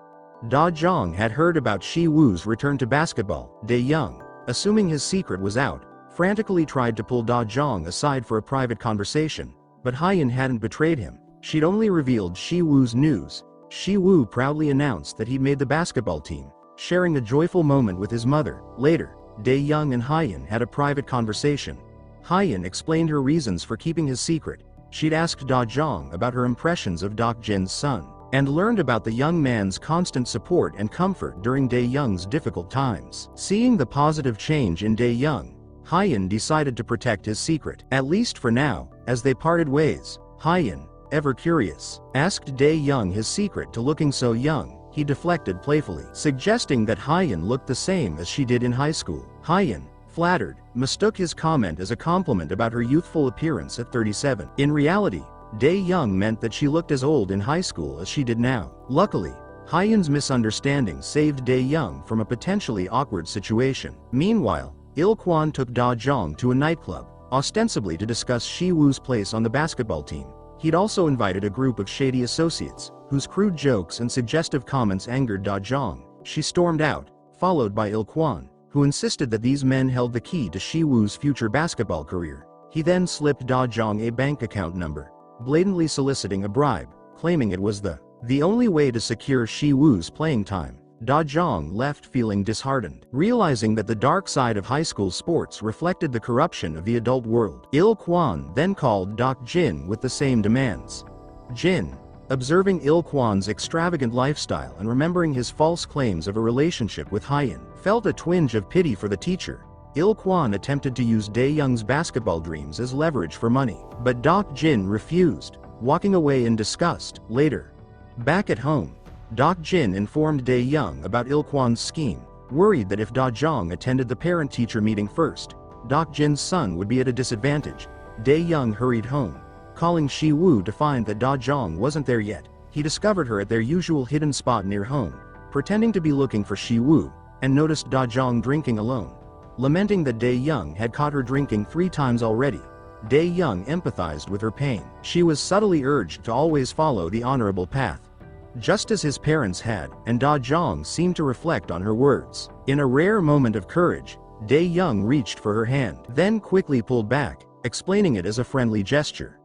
Da-jung had heard about Shi-woo's return to basketball. Dae-young, assuming his secret was out, frantically tried to pull Da-jung aside for a private conversation, but Ryeoun hadn't betrayed him. She'd only revealed Shi-woo's news. Shi-woo proudly announced that he'd made the basketball team, sharing a joyful moment with his mother. Later, Dae-young and Ryeoun had a private conversation. Ryeoun explained her reasons for keeping his secret. She'd asked Da-jung about her impressions of Dok-jin's son, and learned about the young man's constant support and comfort during Dae-young's difficult times. Seeing the positive change in Dae-young, Ryeoun decided to protect his secret, at least for now. As they parted ways, Ryeoun, ever curious, asked Dae-young his secret to looking so young. He deflected playfully, suggesting that Ryeoun looked the same as she did in high school. Ryeoun, flattered, mistook his comment as a compliment about her youthful appearance at 37. In reality, Dae-young meant that she looked as old in high school as she did now. Luckily, Ryeoun's misunderstanding saved Dae-young from a potentially awkward situation. Meanwhile, Il-kwon took Da-jung to a nightclub, ostensibly to discuss Shi-woo's place on the basketball team. He'd also invited a group of shady associates, whose crude jokes and suggestive comments angered Da-jung. She stormed out, followed by Il-kwon, who insisted that these men held the key to Shi-woo's future basketball career. He then slipped Da-jung a bank account number, blatantly soliciting a bribe, claiming it was the only way to secure Shi-woo's playing time. Da-jung left feeling disheartened, realizing that the dark side of high school sports reflected the corruption of the adult world. Il-kwon then called Dok-jin with the same demands. Jin, observing Il-kwon's extravagant lifestyle and remembering his false claims of a relationship with Ryeoun, felt a twinge of pity for the teacher. Il-kwon attempted to use Dae-young's basketball dreams as leverage for money, but Dok-jin refused, walking away in disgust. Later, back at home, Dok-jin informed Dae-young about Il-kwon's scheme, worried that if Da-jung attended the parent-teacher meeting first, Dok-jin's son would be at a disadvantage. Dae-young hurried home, calling Shi-woo to find that Da-jung wasn't there yet. He discovered her at their usual hidden spot near home, pretending to be looking for Shi-woo, and noticed Da-jung drinking alone. Lamenting that Dae-young had caught her drinking 3 times already, Dae-young empathized with her pain. She was subtly urged to always follow the honorable path, just as his parents had, and Da-jung seemed to reflect on her words. In a rare moment of courage, Dae-young reached for her hand, then quickly pulled back, explaining it as a friendly gesture.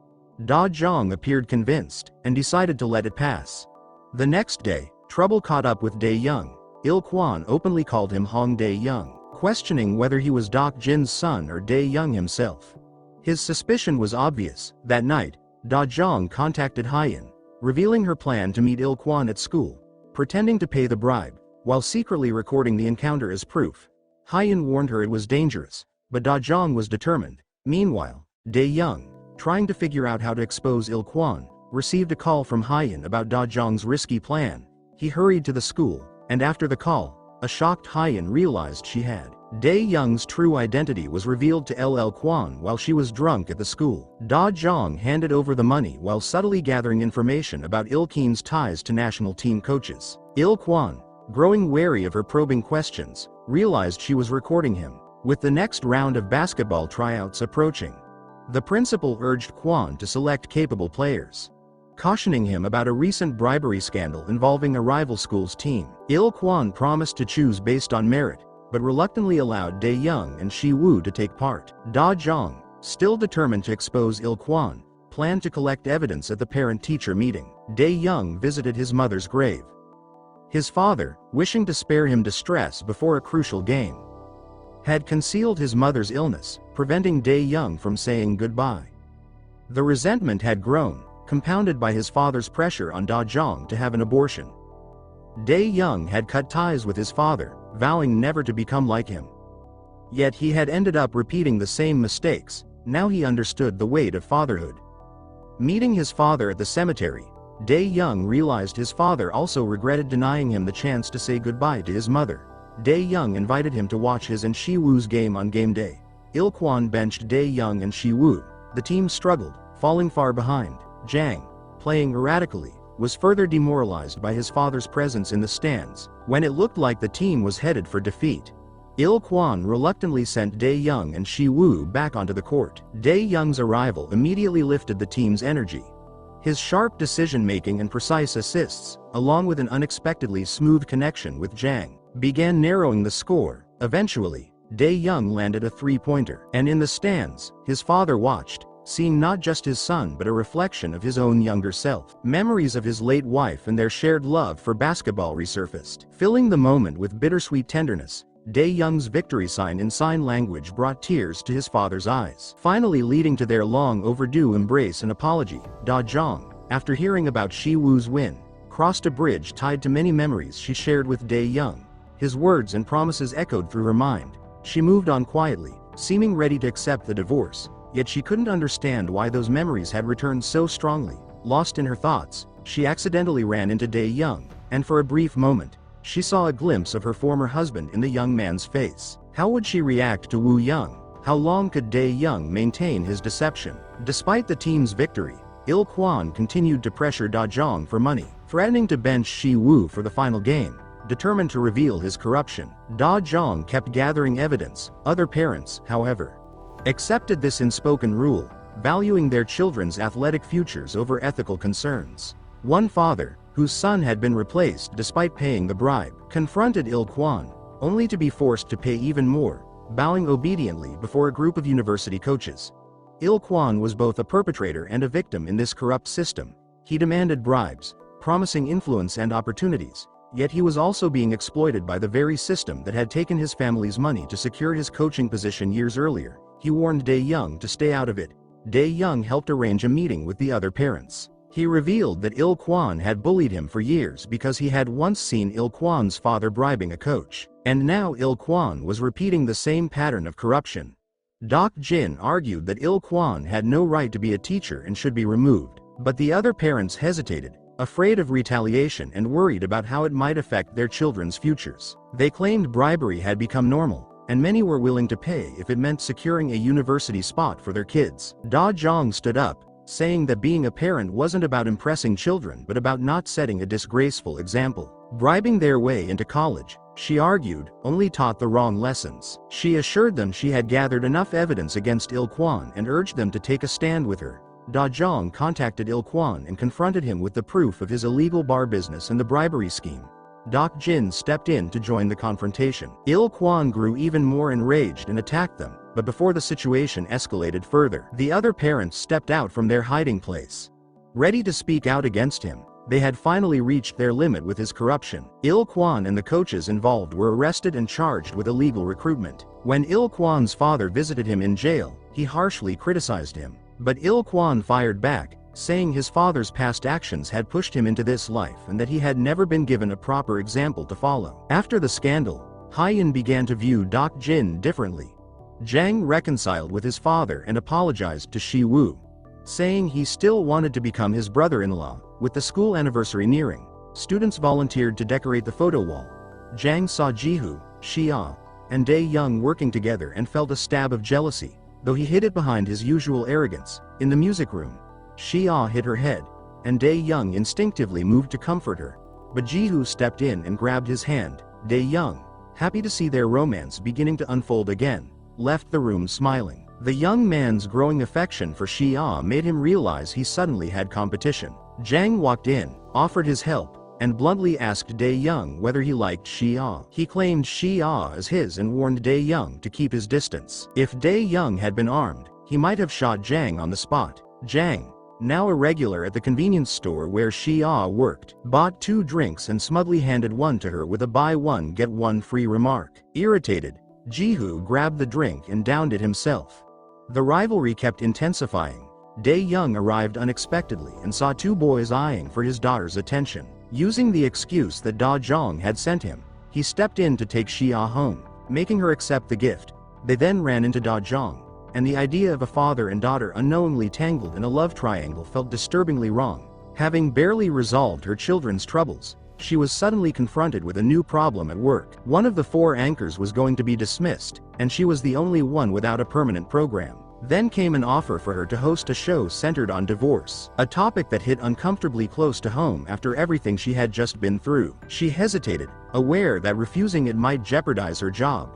Da-jung appeared convinced, and decided to let it pass. The next day, trouble caught up with Dae-young. Il-kwon openly called him Hong Dae-young, questioning whether he was Dok-jin's son or Dae-young himself. His suspicion was obvious. That night, Da-jung contacted Ryeoun, revealing her plan to meet Il-kwon at school, pretending to pay the bribe, while secretly recording the encounter as proof. Ryeoun warned her it was dangerous, but Da-jung was determined. Meanwhile, Dae-young, trying to figure out how to expose Il-kwon, received a call from Ryeoun about Da-jung's risky plan. He hurried to the school, and after the call, a shocked Ryeoun realized she had. Dae-young's true identity was revealed to Il-kwon while she was drunk at the school. Da-jung handed over the money while subtly gathering information about Il-kwon's ties to national team coaches. Il-kwon, growing wary of her probing questions, realized she was recording him. With the next round of basketball tryouts approaching, the principal urged Kwon to select capable players, cautioning him about a recent bribery scandal involving a rival school's team. Il-kwon promised to choose based on merit, but reluctantly allowed Dae-young and Shi-woo to take part. Da-jung, still determined to expose Il-kwon, planned to collect evidence at the parent-teacher meeting. Dae-young visited his mother's grave. His father, wishing to spare him distress before a crucial game, had concealed his mother's illness, preventing Dae-young from saying goodbye. The resentment had grown, compounded by his father's pressure on Da-jung to have an abortion. Dae-young had cut ties with his father, vowing never to become like him. Yet he had ended up repeating the same mistakes. Now he understood the weight of fatherhood. Meeting his father at the cemetery, Dae-young realized his father also regretted denying him the chance to say goodbye to his mother. Dae-young invited him to watch his and Shi-woo's game on game day. Il-kwon benched Dae-young and Shi-woo. The team struggled, falling far behind. Jang, playing erratically, was further demoralized by his father's presence in the stands. When it looked like the team was headed for defeat, Il-kwon reluctantly sent Dae-young and Shi-woo back onto the court. Dae-young's arrival immediately lifted the team's energy. His sharp decision-making and precise assists, along with an unexpectedly smooth connection with Jang, began narrowing the score. Eventually, Dae-young landed a three-pointer, and in the stands, his father watched, seeing not just his son but a reflection of his own younger self. Memories of his late wife and their shared love for basketball resurfaced, filling the moment with bittersweet tenderness. Dae-young's victory sign in sign language brought tears to his father's eyes, finally leading to their long overdue embrace and apology. Da-jung, after hearing about Shi-woo's win, crossed a bridge tied to many memories she shared with Dae-young. His words and promises echoed through her mind. She moved on quietly, seeming ready to accept the divorce, yet she couldn't understand why those memories had returned so strongly. Lost in her thoughts, she accidentally ran into Dae-young, and for a brief moment, she saw a glimpse of her former husband in the young man's face. How would she react to Woo-young? How long could Dae-young maintain his deception? Despite the team's victory, Il-kwon continued to pressure Da-jung for money, threatening to bench Shi-woo for the final game. Determined to reveal his corruption, Da-jung kept gathering evidence. Other parents, however, accepted this unspoken rule, valuing their children's athletic futures over ethical concerns. One father, whose son had been replaced despite paying the bribe, confronted Il-kwon, only to be forced to pay even more, bowing obediently before a group of university coaches. Il-kwon was both a perpetrator and a victim in this corrupt system. He demanded bribes, promising influence and opportunities, yet he was also being exploited by the very system that had taken his family's money to secure his coaching position years earlier. He warned Dae-young to stay out of it. Dae-young helped arrange a meeting with the other parents. He revealed that Il-kwon had bullied him for years because he had once seen Il-kwon's father bribing a coach, and now Il-kwon was repeating the same pattern of corruption. Dok-jin argued that Il-kwon had no right to be a teacher and should be removed, but the other parents hesitated, afraid of retaliation and worried about how it might affect their children's futures. They claimed bribery had become normal, and many were willing to pay if it meant securing a university spot for their kids. Da-jung stood up, saying that being a parent wasn't about impressing children but about not setting a disgraceful example. Bribing their way into college, she argued, only taught the wrong lessons. She assured them she had gathered enough evidence against Il-kwon and urged them to take a stand with her. Da-jung contacted Il-kwon and confronted him with the proof of his illegal bar business and the bribery scheme. Dok-jin stepped in to join the confrontation. Il-kwon grew even more enraged and attacked them, but before the situation escalated further, the other parents stepped out from their hiding place. Ready to speak out against him, they had finally reached their limit with his corruption. Il-kwon and the coaches involved were arrested and charged with illegal recruitment. When Il-kwon's father visited him in jail, he harshly criticized him. But Il-kwon fired back, saying his father's past actions had pushed him into this life and that he had never been given a proper example to follow. After the scandal, Ryeoun began to view Dok-jin differently. Jang reconciled with his father and apologized to Shi-woo, saying he still wanted to become his brother-in-law. With the school anniversary nearing, students volunteered to decorate the photo wall. Jang saw Ji-hoo, Shi-ah, and Dae-young working together and felt a stab of jealousy, though he hid it behind his usual arrogance. In the music room, Shi-ah hit her head, and Dae-young instinctively moved to comfort her. But Ji-hoo stepped in and grabbed his hand. Dae-young, happy to see their romance beginning to unfold again, left the room smiling. The young man's growing affection for Shi-ah made him realize he suddenly had competition. Jang walked in, offered his help, and bluntly asked Dae-young whether he liked Shi-ah. He claimed Shi-ah as his and warned Dae-young to keep his distance. If Dae-young had been armed, he might have shot Jang on the spot. Jang, now a regular at the convenience store where Shi-ah worked, bought 2 drinks and smugly handed one to her with a buy one get one free remark. Irritated, Ji-hoo grabbed the drink and downed it himself. The rivalry kept intensifying. Dae-young arrived unexpectedly and saw 2 boys eyeing for his daughter's attention. Using the excuse that Da-jung had sent him, he stepped in to take Shi-ah home, making her accept the gift. They then ran into Da-jung, and the idea of a father and daughter unknowingly tangled in a love triangle felt disturbingly wrong. Having barely resolved her children's troubles, she was suddenly confronted with a new problem at work. One of the 4 anchors was going to be dismissed, and she was the only one without a permanent program. Then came an offer for her to host a show centered on divorce, a topic that hit uncomfortably close to home after everything she had just been through. She hesitated, aware that refusing it might jeopardize her job.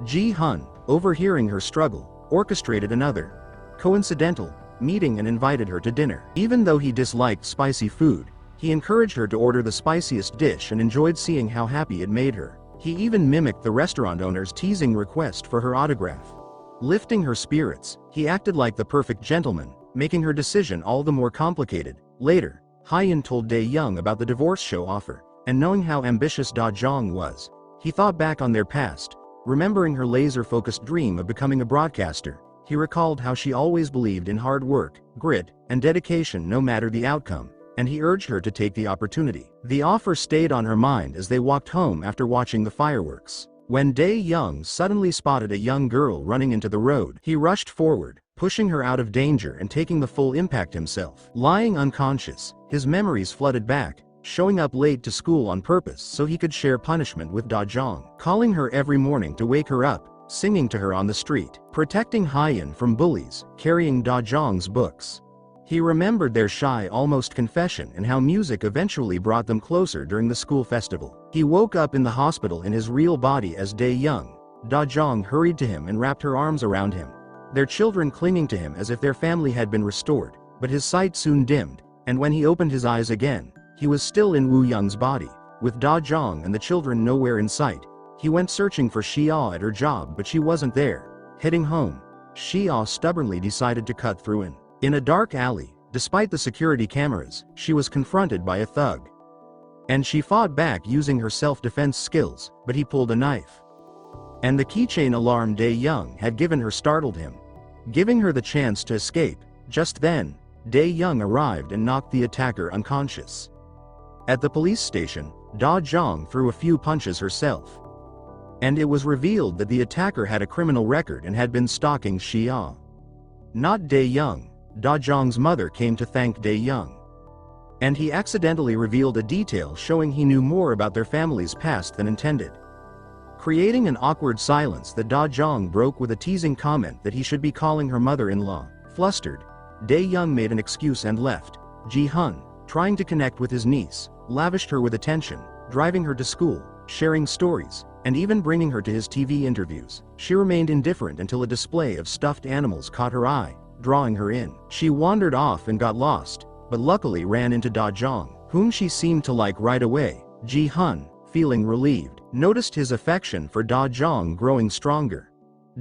Ji-hun, overhearing her struggle, orchestrated another coincidental meeting and invited her to dinner. Even though he disliked spicy food, he encouraged her to order the spiciest dish and enjoyed seeing how happy it made her. He even mimicked the restaurant owner's teasing request for her autograph. Lifting her spirits, he acted like the perfect gentleman, making her decision all the more complicated. Later, Ryeoun told Dae-young about the divorce show offer, and knowing how ambitious Da-jung was, he thought back on their past. Remembering her laser-focused dream of becoming a broadcaster, he recalled how she always believed in hard work, grit, and dedication no matter the outcome, and he urged her to take the opportunity. The offer stayed on her mind as they walked home after watching the fireworks. When Dae-young suddenly spotted a young girl running into the road, he rushed forward, pushing her out of danger and taking the full impact himself. Lying unconscious, his memories flooded back, showing up late to school on purpose so he could share punishment with Da-jung, calling her every morning to wake her up, singing to her on the street, protecting Hyeon from bullies, carrying Da-jung's books. He remembered their shy almost confession and how music eventually brought them closer during the school festival. He woke up in the hospital in his real body as Dae-young. Da-jung hurried to him and wrapped her arms around him, their children clinging to him as if their family had been restored. But his sight soon dimmed, and when he opened his eyes again, he was still in Woo-young's body, with Da-jung and the children nowhere in sight. He went searching for Shi-ah at her job, but she wasn't there. Heading home, Shi-ah stubbornly decided to cut through in a dark alley. Despite the security cameras, she was confronted by a thug. And she fought back using her self-defense skills, but he pulled a knife. And the keychain alarm Dae-young had given her startled him, giving her the chance to escape. Just then, Dae-young arrived and knocked the attacker unconscious. At the police station, Da-jung threw a few punches herself. And it was revealed that the attacker had a criminal record and had been stalking Shi-ah. Not Dae-young. Da-jung's mother came to thank Dae-young. And he accidentally revealed a detail showing he knew more about their family's past than intended, creating an awkward silence that Da-jung broke with a teasing comment that he should be calling her mother-in-law. Flustered, Dae-young made an excuse and left. Ji-hun, trying to connect with his niece, lavished her with attention, driving her to school, sharing stories, and even bringing her to his TV interviews. She remained indifferent until a display of stuffed animals caught her eye, drawing her in. She wandered off and got lost, but luckily ran into Da-jung, whom she seemed to like right away. Ji-hun, feeling relieved, noticed his affection for Da-jung growing stronger.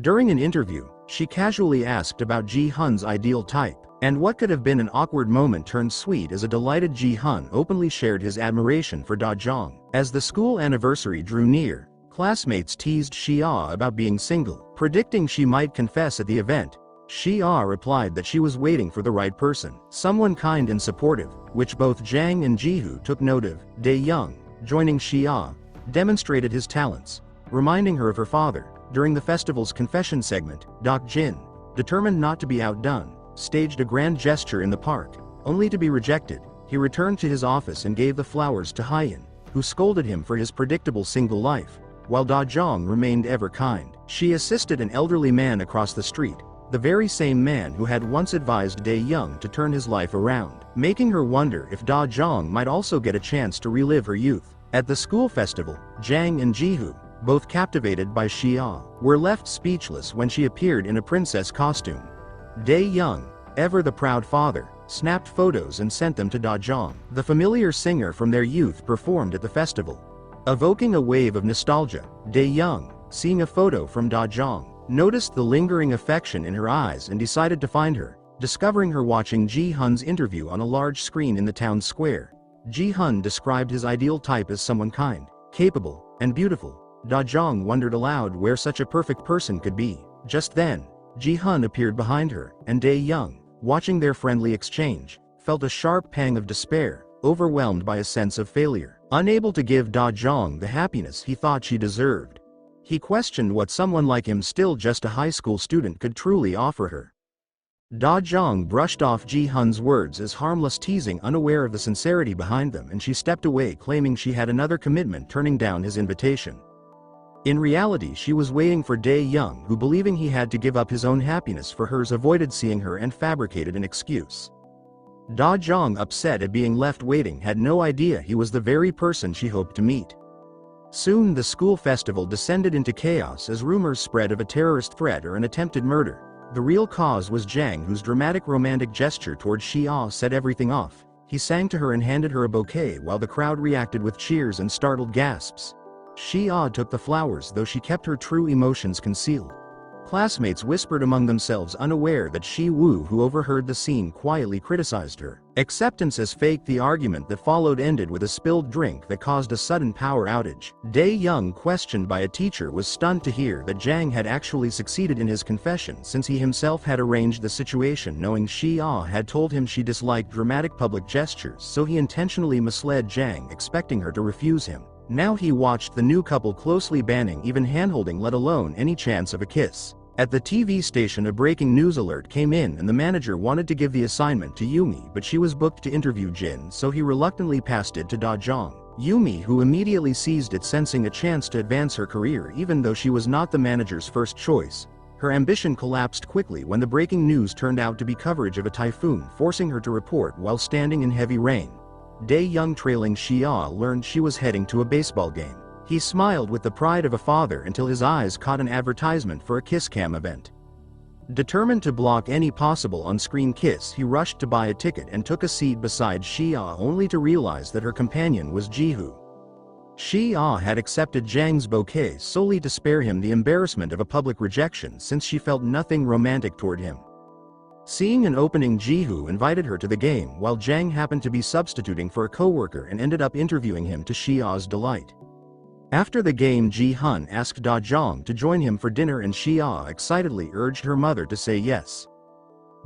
During an interview, she casually asked about Ji-hun's ideal type, and what could have been an awkward moment turned sweet as a delighted Ji-hun openly shared his admiration for Da-jung. As the school anniversary drew near, classmates teased Shi-ah about being single, predicting she might confess at the event. Shi-ah replied that she was waiting for the right person, someone kind and supportive, which both Jang and Ji-hoo took note of. Dae-young, joining Shi-ah, demonstrated his talents, reminding her of her father. During the festival's confession segment, Dok-jin, determined not to be outdone, staged a grand gesture in the park, only to be rejected. He returned to his office and gave the flowers to Hyeon, who scolded him for his predictable single life, while Da-jung remained ever kind. She assisted an elderly man across the street, the very same man who had once advised Dae-young to turn his life around, making her wonder if Da-jung might also get a chance to relive her youth. At the school festival, Jang and Ji-hoo, both captivated by Shi-ah, were left speechless when she appeared in a princess costume. Dae-young, ever the proud father, snapped photos and sent them to Da-jung. The familiar singer from their youth performed at the festival, evoking a wave of nostalgia. Dae-young, seeing a photo from Da-jung, noticed the lingering affection in her eyes and decided to find her, discovering her watching Ji-hun's interview on a large screen in the town square. Ji-hun described his ideal type as someone kind, capable, and beautiful. Da-jung wondered aloud where such a perfect person could be. Just then, Ji-hun appeared behind her, and Dae-young, watching their friendly exchange, felt a sharp pang of despair, overwhelmed by a sense of failure. Unable to give Da-jung the happiness he thought she deserved, he questioned what someone like him, still just a high school student, could truly offer her. Da-jung brushed off Ji-hun's words as harmless teasing, unaware of the sincerity behind them, and she stepped away, claiming she had another commitment, turning down his invitation. In reality, she was waiting for Dae-young, who, believing he had to give up his own happiness for hers, avoided seeing her and fabricated an excuse. Da-jung, upset at being left waiting, had no idea he was the very person she hoped to meet. Soon the school festival descended into chaos as rumors spread of a terrorist threat or an attempted murder. The real cause was Jang, whose dramatic romantic gesture toward Shi-ah set everything off. He sang to her and handed her a bouquet while the crowd reacted with cheers and startled gasps. Shi-ah took the flowers, though she kept her true emotions concealed, classmates whispered among themselves, unaware that Shi-woo, who overheard the scene, quietly criticized her acceptance as fake. The argument that followed ended with a spilled drink that caused a sudden power outage. Dae-young, questioned by a teacher, was stunned to hear that Jang had actually succeeded in his confession, since he himself had arranged the situation, knowing Shi-ah had told him she disliked dramatic public gestures, so he intentionally misled Jang, expecting her to refuse him. Now he watched the new couple closely, banning even handholding, let alone any chance of a kiss. At the TV station, a breaking news alert came in and the manager wanted to give the assignment to Yumi, but she was booked to interview Jin, so he reluctantly passed it to Da-jung. Yumi, who immediately seized it, sensing a chance to advance her career even though she was not the manager's first choice. Her ambition collapsed quickly when the breaking news turned out to be coverage of a typhoon, forcing her to report while standing in heavy rain. Dae-young, trailing Shi-ah, learned she was heading to a baseball game. He smiled with the pride of a father until his eyes caught an advertisement for a kiss cam event. Determined to block any possible on-screen kiss, he rushed to buy a ticket and took a seat beside Shi-ah, only to realize that her companion was Ji-hoo. Shi-ah had accepted Jang's bouquet solely to spare him the embarrassment of a public rejection, since she felt nothing romantic toward him. Seeing an opening, Ji-hoo invited her to the game, while Jang happened to be substituting for a co-worker and ended up interviewing him to Shi-ah's delight. After the game, Ji-hun asked Da-jung to join him for dinner and Shi-ah excitedly urged her mother to say yes.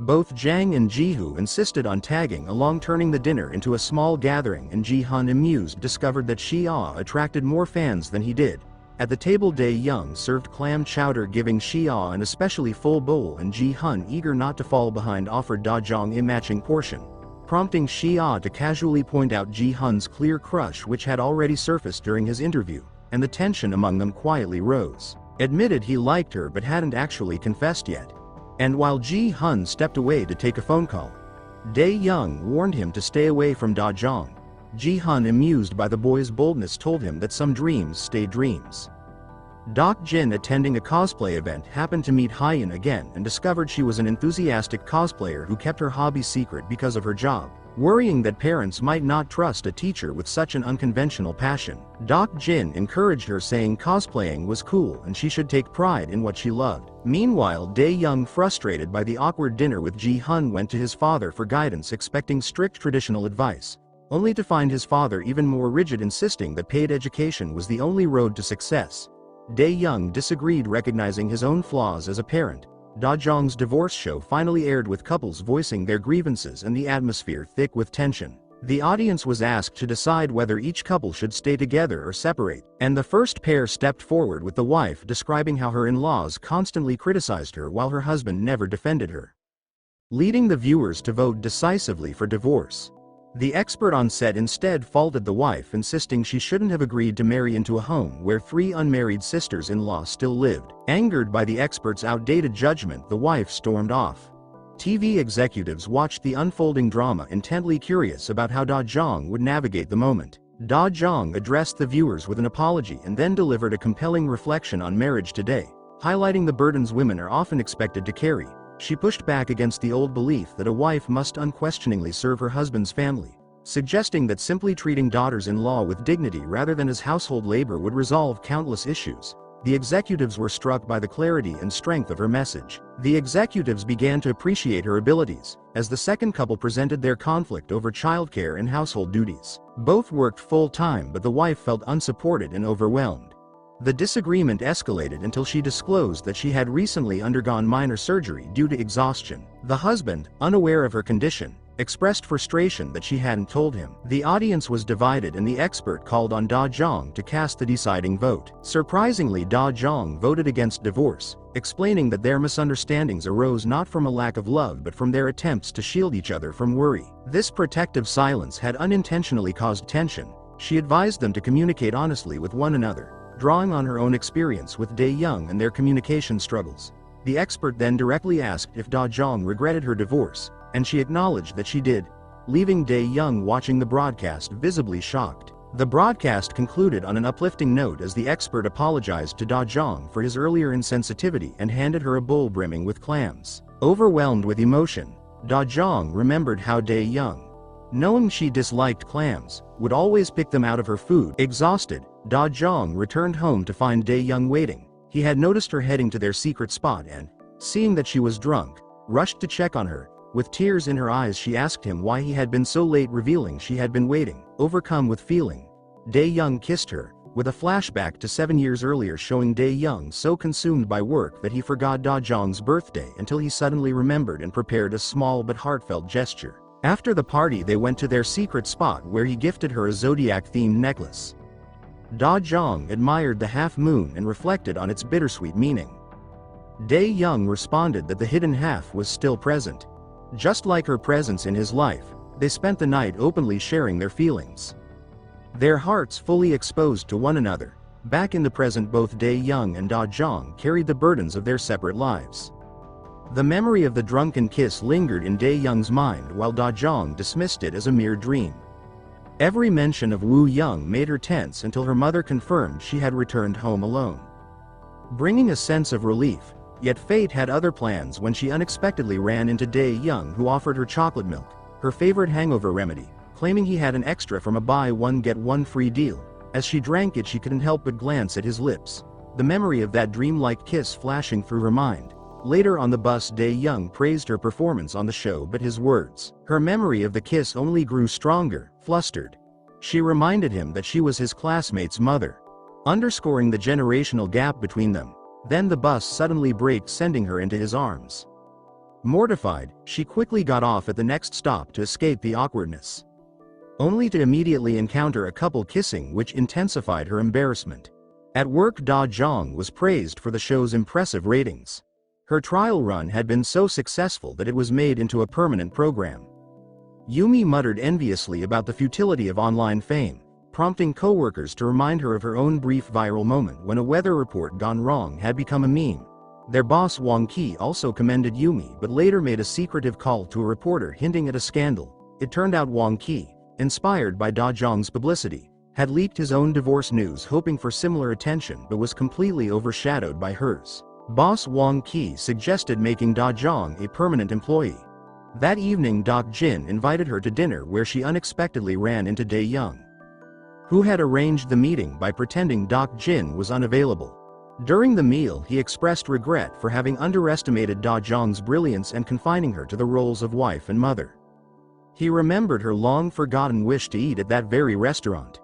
Both Jang and Ji-hoo insisted on tagging along, turning the dinner into a small gathering, and Ji-hun, amused, discovered that Shi-ah attracted more fans than he did. At the table, Dae-young served clam chowder, giving Shi-ah an especially full bowl, and Ji-hun, eager not to fall behind, offered Da-jung a matching portion, prompting Shi-ah to casually point out Ji-hun's clear crush, which had already surfaced during his interview, and the tension among them quietly rose. Admitted he liked her but hadn't actually confessed yet. And while Ji-hun stepped away to take a phone call, Dae-young warned him to stay away from Da-jung. Ji-hun, amused by the boy's boldness, told him that some dreams stay dreams. Jin, attending a cosplay event, happened to meet Ryeoun again and discovered she was an enthusiastic cosplayer who kept her hobby secret because of her job. Worrying that parents might not trust a teacher with such an unconventional passion, Jin encouraged her, saying cosplaying was cool and she should take pride in what she loved. Meanwhile, Dae-young, frustrated by the awkward dinner with Ji-hun, went to his father for guidance, expecting strict traditional advice, only to find his father even more rigid, insisting that paid education was the only road to success. Dae-young disagreed, recognizing his own flaws as a parent. Da-jung's divorce show finally aired, with couples voicing their grievances and the atmosphere thick with tension. The audience was asked to decide whether each couple should stay together or separate, and the first pair stepped forward, with the wife describing how her in-laws constantly criticized her while her husband never defended her, leading the viewers to vote decisively for divorce. The expert on set instead faulted the wife, insisting she shouldn't have agreed to marry into a home where 3 unmarried sisters-in-law still lived. Angered by the expert's outdated judgment, the wife stormed off. TV executives watched the unfolding drama, intently curious about how Da-jung would navigate the moment. Da-jung addressed the viewers with an apology and then delivered a compelling reflection on marriage today, highlighting the burdens women are often expected to carry. She pushed back against the old belief that a wife must unquestioningly serve her husband's family, suggesting that simply treating daughters-in-law with dignity rather than as household labor would resolve countless issues. The executives were struck by the clarity and strength of her message. The executives began to appreciate her abilities, as the second couple presented their conflict over childcare and household duties. Both worked full-time, but the wife felt unsupported and overwhelmed. The disagreement escalated until she disclosed that she had recently undergone minor surgery due to exhaustion. The husband, unaware of her condition, expressed frustration that she hadn't told him. The audience was divided and the expert called on Da-jung to cast the deciding vote. Surprisingly, Da-jung voted against divorce, explaining that their misunderstandings arose not from a lack of love but from their attempts to shield each other from worry. This protective silence had unintentionally caused tension. She advised them to communicate honestly with one another, drawing on her own experience with Dae-young and their communication struggles. The expert then directly asked if Da-jung regretted her divorce, and she acknowledged that she did, leaving Dae-young watching the broadcast visibly shocked. The broadcast concluded on an uplifting note as the expert apologized to Da-jung for his earlier insensitivity and handed her a bowl brimming with clams. Overwhelmed with emotion, Da-jung remembered how Dae-young, knowing she disliked clams, would always pick them out of her food. Exhausted, Da-jung returned home to find Dae-young waiting. He had noticed her heading to their secret spot and, seeing that she was drunk, rushed to check on her. With tears in her eyes she asked him why he had been so late, revealing she had been waiting. Overcome with feeling, Dae-young kissed her, with a flashback to 7 years earlier showing Dae-young so consumed by work that he forgot Da-jung's birthday until he suddenly remembered and prepared a small but heartfelt gesture. After the party they went to their secret spot where he gifted her a zodiac-themed necklace. Da-jung admired the half moon and reflected on its bittersweet meaning. Dae-young responded that the hidden half was still present. Just like her presence in his life, they spent the night openly sharing their feelings. Their hearts fully exposed to one another. Back in the present, both Dae-young and Da-jung carried the burdens of their separate lives. The memory of the drunken kiss lingered in Dae-young's mind while Da-jung dismissed it as a mere dream. Every mention of Woo-young made her tense until her mother confirmed she had returned home alone, bringing a sense of relief. Yet fate had other plans when she unexpectedly ran into Dae-young, who offered her chocolate milk, her favorite hangover remedy, claiming he had an extra from a buy one get one free deal. As she drank it she couldn't help but glance at his lips, the memory of that dreamlike kiss flashing through her mind. Later on the bus Dae-young praised her performance on the show, but his words, her memory of the kiss, only grew stronger. Flustered, she reminded him that she was his classmate's mother, underscoring the generational gap between them. Then the bus suddenly braked, sending her into his arms. Mortified, she quickly got off at the next stop to escape the awkwardness, only to immediately encounter a couple kissing, which intensified her embarrassment. At work Da-jung was praised for the show's impressive ratings. Her trial run had been so successful that it was made into a permanent program. Yumi muttered enviously about the futility of online fame, prompting co-workers to remind her of her own brief viral moment when a weather report gone wrong had become a meme. Their boss Wong Ki also commended Yumi, but later made a secretive call to a reporter hinting at a scandal. It turned out Wong Ki, inspired by Da-jung's publicity, had leaked his own divorce news, hoping for similar attention, but was completely overshadowed by hers. Boss Wong Ki suggested making Da-jung a permanent employee. That evening Dok-jin invited her to dinner, where she unexpectedly ran into Dae-young, who had arranged the meeting by pretending Dok-jin was unavailable. During the meal he expressed regret for having underestimated Da-jung's brilliance and confining her to the roles of wife and mother. He remembered her long-forgotten wish to eat at that very restaurant,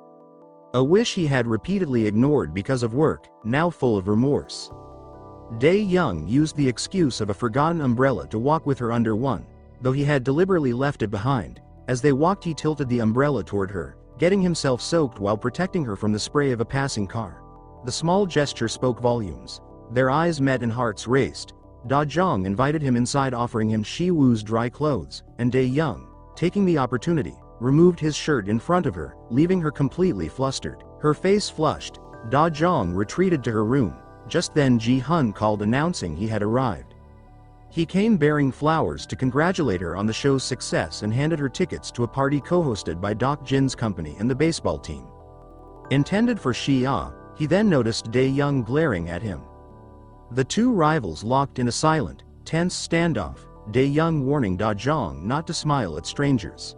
a wish he had repeatedly ignored because of work, now full of remorse. Dae-young used the excuse of a forgotten umbrella to walk with her under one, though he had deliberately left it behind. As they walked he tilted the umbrella toward her, getting himself soaked while protecting her from the spray of a passing car. The small gesture spoke volumes. Their eyes met and hearts raced. Da-jung invited him inside, offering him Shi-woo's dry clothes, and Dae-young, taking the opportunity, removed his shirt in front of her, leaving her completely flustered. Her face flushed, Da-jung retreated to her room. Just then Ji-hun called, announcing he had arrived. He came bearing flowers to congratulate her on the show's success and handed her tickets to a party co-hosted by Dok-jin's company and the baseball team, intended for Shi-ah. He then noticed Dae-young glaring at him. The two rivals locked in a silent, tense standoff, Dae-young warning Da-jung not to smile at strangers.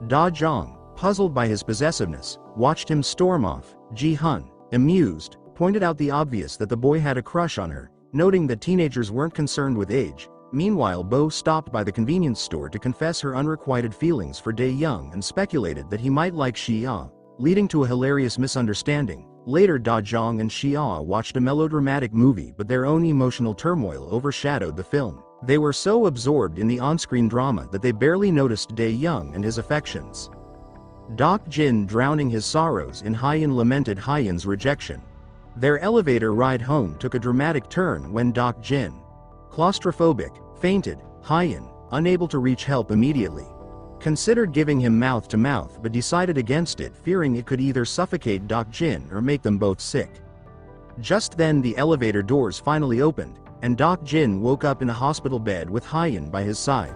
Da-jung, puzzled by his possessiveness, watched him storm off. Ji-hun, amused, pointed out the obvious, that the boy had a crush on her, noting that teenagers weren't concerned with age. Meanwhile Bo stopped by the convenience store to confess her unrequited feelings for Dae-young and speculated that he might like Shi-ah, leading to a hilarious misunderstanding. Later Da-jung and Shi-ah watched a melodramatic movie, but their own emotional turmoil overshadowed the film. They were so absorbed in the on-screen drama that they barely noticed Dae-young and his affections. Dok-jin drowning his sorrows in Hyeon lamented Hyeon's rejection. Their elevator ride home took a dramatic turn when Dok-jin, claustrophobic, fainted. Hyeon, unable to reach help immediately, considered giving him mouth-to-mouth but decided against it, fearing it could either suffocate Dok-jin or make them both sick. Just then the elevator doors finally opened, and Dok-jin woke up in a hospital bed with Hyeon by his side.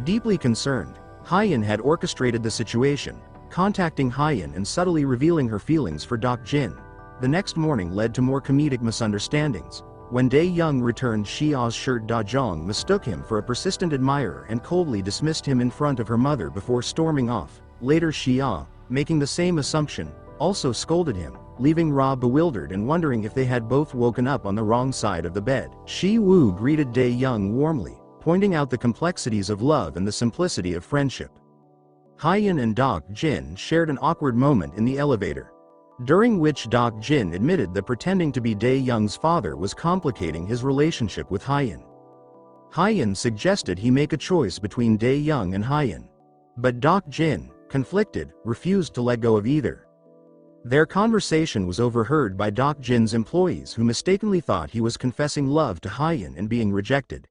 Deeply concerned, Hyeon had orchestrated the situation, contacting Hyeon and subtly revealing her feelings for Dok-jin. The next morning led to more comedic misunderstandings. When Dae-young returned Shi-ah's shirt, Da-jung mistook him for a persistent admirer and coldly dismissed him in front of her mother before storming off. Later Shi-ah, making the same assumption, also scolded him, leaving Ra bewildered and wondering if they had both woken up on the wrong side of the bed. Shi-woo greeted Dae-young warmly, pointing out the complexities of love and the simplicity of friendship. Hyeon and Dok-jin shared an awkward moment in the elevator, during which Dok-jin admitted that pretending to be Dae-young's father was complicating his relationship with Hyeon. Hyeon suggested he make a choice between Dae-young and Hyeon, but Dok-jin, conflicted, refused to let go of either. Their conversation was overheard by Dok-jin's employees, who mistakenly thought he was confessing love to Hyeon and being rejected.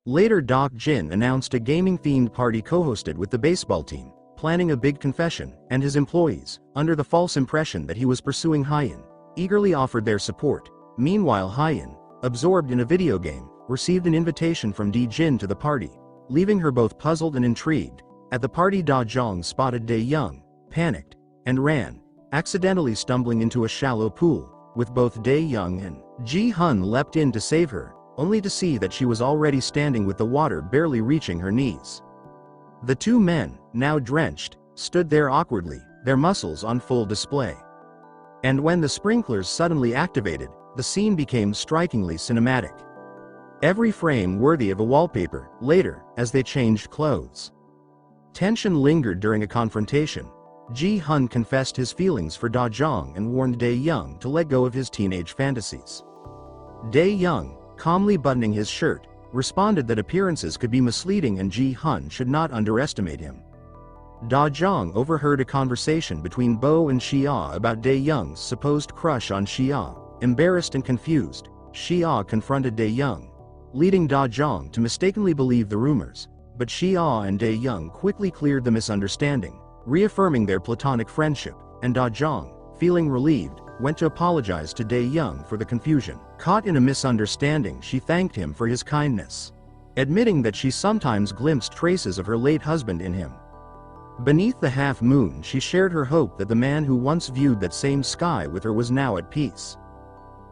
Later, Dok-jin announced a gaming-themed party co-hosted with the baseball team, planning a big confession, and his employees, under the false impression that he was pursuing Hyeon, eagerly offered their support. Meanwhile, Hyeon, absorbed in a video game, received an invitation from Dae-jin to the party, leaving her both puzzled and intrigued. At the party, Da-jung spotted Dae-young, panicked, and ran, accidentally stumbling into a shallow pool, with both Dae-young and Ji-hun leapt in to save her, only to see that she was already standing with the water barely reaching her knees. The two men, now drenched, stood there awkwardly, their muscles on full display. And when the sprinklers suddenly activated, the scene became strikingly cinematic. Every frame worthy of a wallpaper. Later, as they changed clothes, tension lingered during a confrontation. Ji-hun confessed his feelings for Da-jung and warned Dae-young to let go of his teenage fantasies. Dae-young, calmly buttoning his shirt, responded that appearances could be misleading and Ji-hun should not underestimate him. Da-jung overheard a conversation between Bo and Shi-ah about Dae-young's supposed crush on Shi-ah. Embarrassed and confused, Shi-ah confronted Dae-young, leading Da-jung to mistakenly believe the rumors, but Shi-ah and Dae-young quickly cleared the misunderstanding, reaffirming their platonic friendship, and Da-jung, feeling relieved, went to apologize to Dae-young for the confusion. Caught in a misunderstanding, she thanked him for his kindness, admitting that she sometimes glimpsed traces of her late husband in him. Beneath the half moon, she shared her hope that the man who once viewed that same sky with her was now at peace.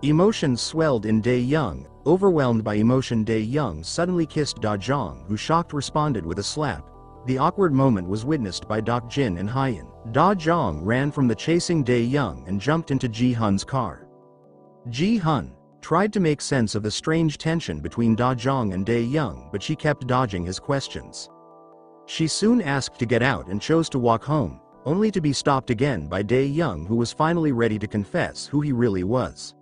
Emotions swelled in Dae-young. Overwhelmed by emotion, Dae-young suddenly kissed Da-jung, who shocked responded with a slap. The awkward moment was witnessed by Dok-jin and Hyeon. Da-jung ran from the chasing Dae-young and jumped into Ji-hun's car. Ji-hun tried to make sense of the strange tension between Da-jung and Dae-young, but she kept dodging his questions. She soon asked to get out and chose to walk home, only to be stopped again by Dae-young, who was finally ready to confess who he really was.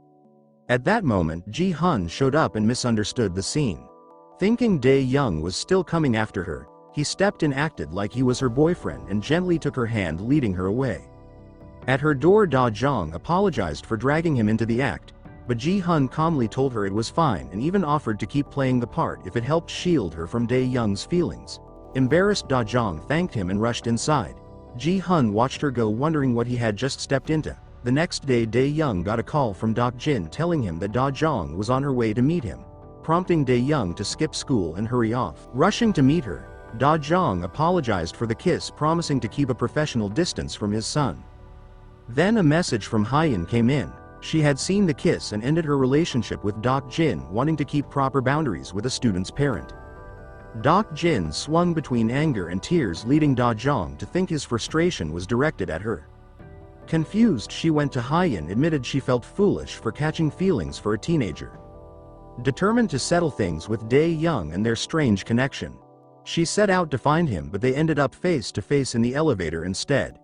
At that moment, Ji-hun showed up and misunderstood the scene. Thinking Dae-young was still coming after her, he stepped in, acted like he was her boyfriend, and gently took her hand, leading her away. At her door, Da-jung apologized for dragging him into the act, but Ji-hun calmly told her it was fine and even offered to keep playing the part if it helped shield her from Dae-young's feelings. Embarrassed, Da-jung thanked him and rushed inside. Ji-hun watched her go, wondering what he had just stepped into. The next day, Dae-young got a call from Dok-jin telling him that Da-jung was on her way to meet him, prompting Dae-young to skip school and hurry off. Rushing to meet her, Da-jung apologized for the kiss, promising to keep a professional distance from his son. Then a message from Hyeon came in. She had seen the kiss and ended her relationship with Dok-jin, wanting to keep proper boundaries with a student's parent. Dok-jin swung between anger and tears, leading Da-jung to think his frustration was directed at her. Confused, she went to Hyeon, admitted she felt foolish for catching feelings for a teenager. Determined to settle things with Dae-young and their strange connection, she set out to find him, but they ended up face to face in the elevator instead.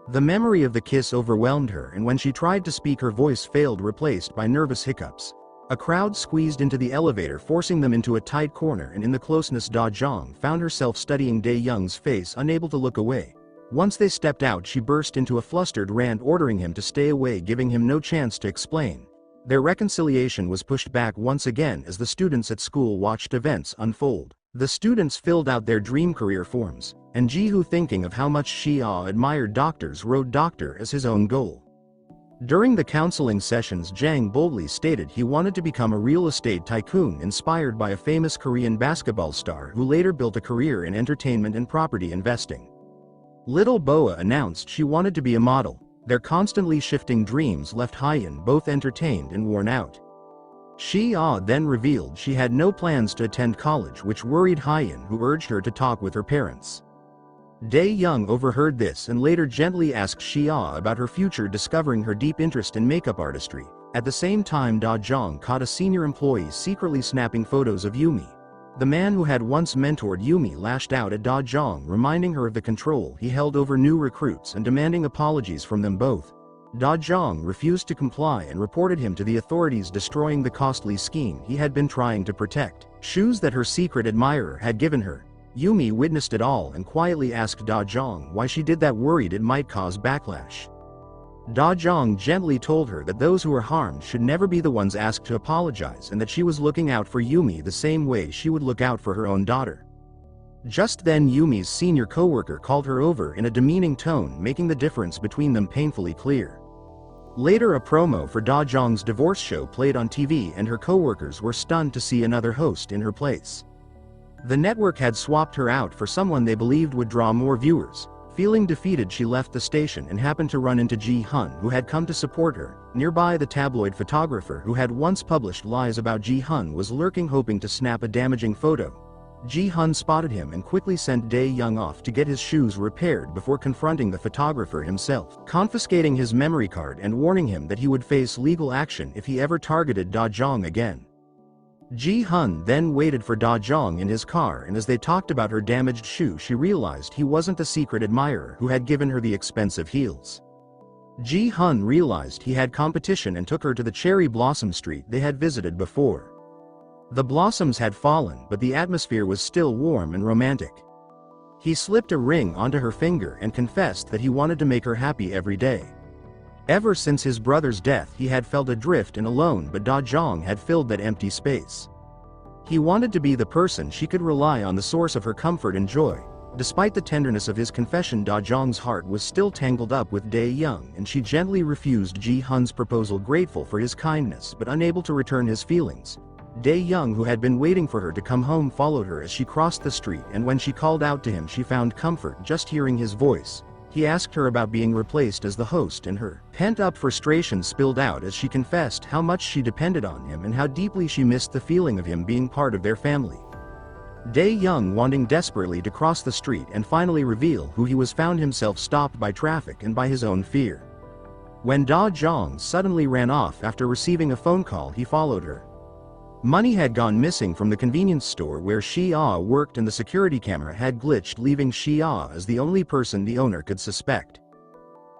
The memory of the kiss overwhelmed her, and when she tried to speak, her voice failed, replaced by nervous hiccups. A crowd squeezed into the elevator, forcing them into a tight corner, and in the closeness, Da-jung found herself studying Dae-young's face, unable to look away. Once they stepped out, she burst into a flustered rant, ordering him to stay away, giving him no chance to explain. Their reconciliation was pushed back once again as the students at school watched events unfold. The students filled out their dream career forms, and Ji-hoo, thinking of how much Shi-ah admired doctors, wrote doctor as his own goal. During the counseling sessions, Jang boldly stated he wanted to become a real estate tycoon, inspired by a famous Korean basketball star who later built a career in entertainment and property investing. Little Boa announced she wanted to be a model. Their constantly shifting dreams left Hyeon both entertained and worn out. Shi-ah then revealed she had no plans to attend college, which worried Hyeon, who urged her to talk with her parents. Dae-young overheard this and later gently asked Shi-ah about her future, discovering her deep interest in makeup artistry. At the same time, Da-jung caught a senior employee secretly snapping photos of Yumi. The man who had once mentored Yumi lashed out at Da-jung, reminding her of the control he held over new recruits and demanding apologies from them both. Da-jung refused to comply and reported him to the authorities, destroying the costly scheme he had been trying to protect. Shoes that her secret admirer had given her. Yumi witnessed it all and quietly asked Da-jung why she did that, worried it might cause backlash. Da-jung gently told her that those who were harmed should never be the ones asked to apologize, and that she was looking out for Yumi the same way she would look out for her own daughter. Just then Yumi's senior coworker called her over in a demeaning tone, making the difference between them painfully clear. Later, a promo for Da-jung's divorce show played on TV and her coworkers were stunned to see another host in her place. The network had swapped her out for someone they believed would draw more viewers. Feeling defeated, she left the station and happened to run into Ji-hun, who had come to support her. Nearby, the tabloid photographer who had once published lies about Ji-hun was lurking, hoping to snap a damaging photo. Ji-hun spotted him and quickly sent Dae-young off to get his shoes repaired before confronting the photographer himself, confiscating his memory card and warning him that he would face legal action if he ever targeted Da-jung again. Ji-hun then waited for Da-jung in his car, and as they talked about her damaged shoe, she realized he wasn't the secret admirer who had given her the expensive heels. Ji-hun realized he had competition and took her to the cherry blossom street they had visited before. The blossoms had fallen, but the atmosphere was still warm and romantic. He slipped a ring onto her finger and confessed that he wanted to make her happy every day. Ever since his brother's death, he had felt adrift and alone, but Da-jung had filled that empty space. He wanted to be the person she could rely on, the source of her comfort and joy. Despite the tenderness of his confession, Da-jung's heart was still tangled up with Dae-young, and she gently refused Ji-hun's proposal, grateful for his kindness but unable to return his feelings. Dae-young, who had been waiting for her to come home, followed her as she crossed the street, and when she called out to him, she found comfort just hearing his voice. He asked her about being replaced as the host, and her pent-up frustration spilled out as she confessed how much she depended on him and how deeply she missed the feeling of him being part of their family. Dae-young, wanting desperately to cross the street and finally reveal who he was, found himself stopped by traffic and by his own fear. When Da-jung suddenly ran off after receiving a phone call, he followed her. Money had gone missing from the convenience store where Shi-ah worked, and the security camera had glitched, leaving Shi-ah as the only person the owner could suspect.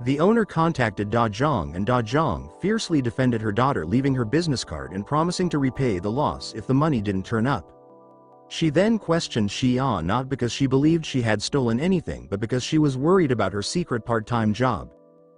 The owner contacted Da-jung, and Da-jung fiercely defended her daughter, leaving her business card and promising to repay the loss if the money didn't turn up. She then questioned Shi-ah, not because she believed she had stolen anything, but because she was worried about her secret part-time job.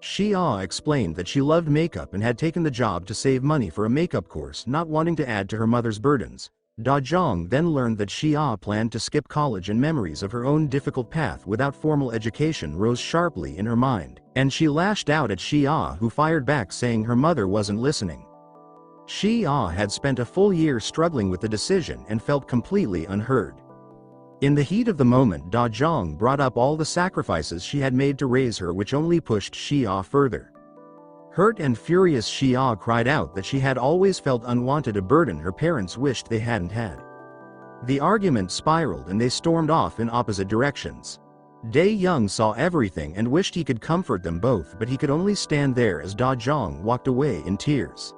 Shi-ah explained that she loved makeup and had taken the job to save money for a makeup course, not wanting to add to her mother's burdens. Da-jung then learned that Shi-ah planned to skip college, and memories of her own difficult path without formal education rose sharply in her mind, and she lashed out at Shi-ah, who fired back, saying her mother wasn't listening. Shi-ah had spent a full year struggling with the decision and felt completely unheard. In the heat of the moment, Da-jung brought up all the sacrifices she had made to raise her, which only pushed Shi-ah further. Hurt and furious, Shi-ah cried out that she had always felt unwanted, a burden her parents wished they hadn't had. The argument spiraled and they stormed off in opposite directions. Dae-young saw everything and wished he could comfort them both, but he could only stand there as Da-jung walked away in tears.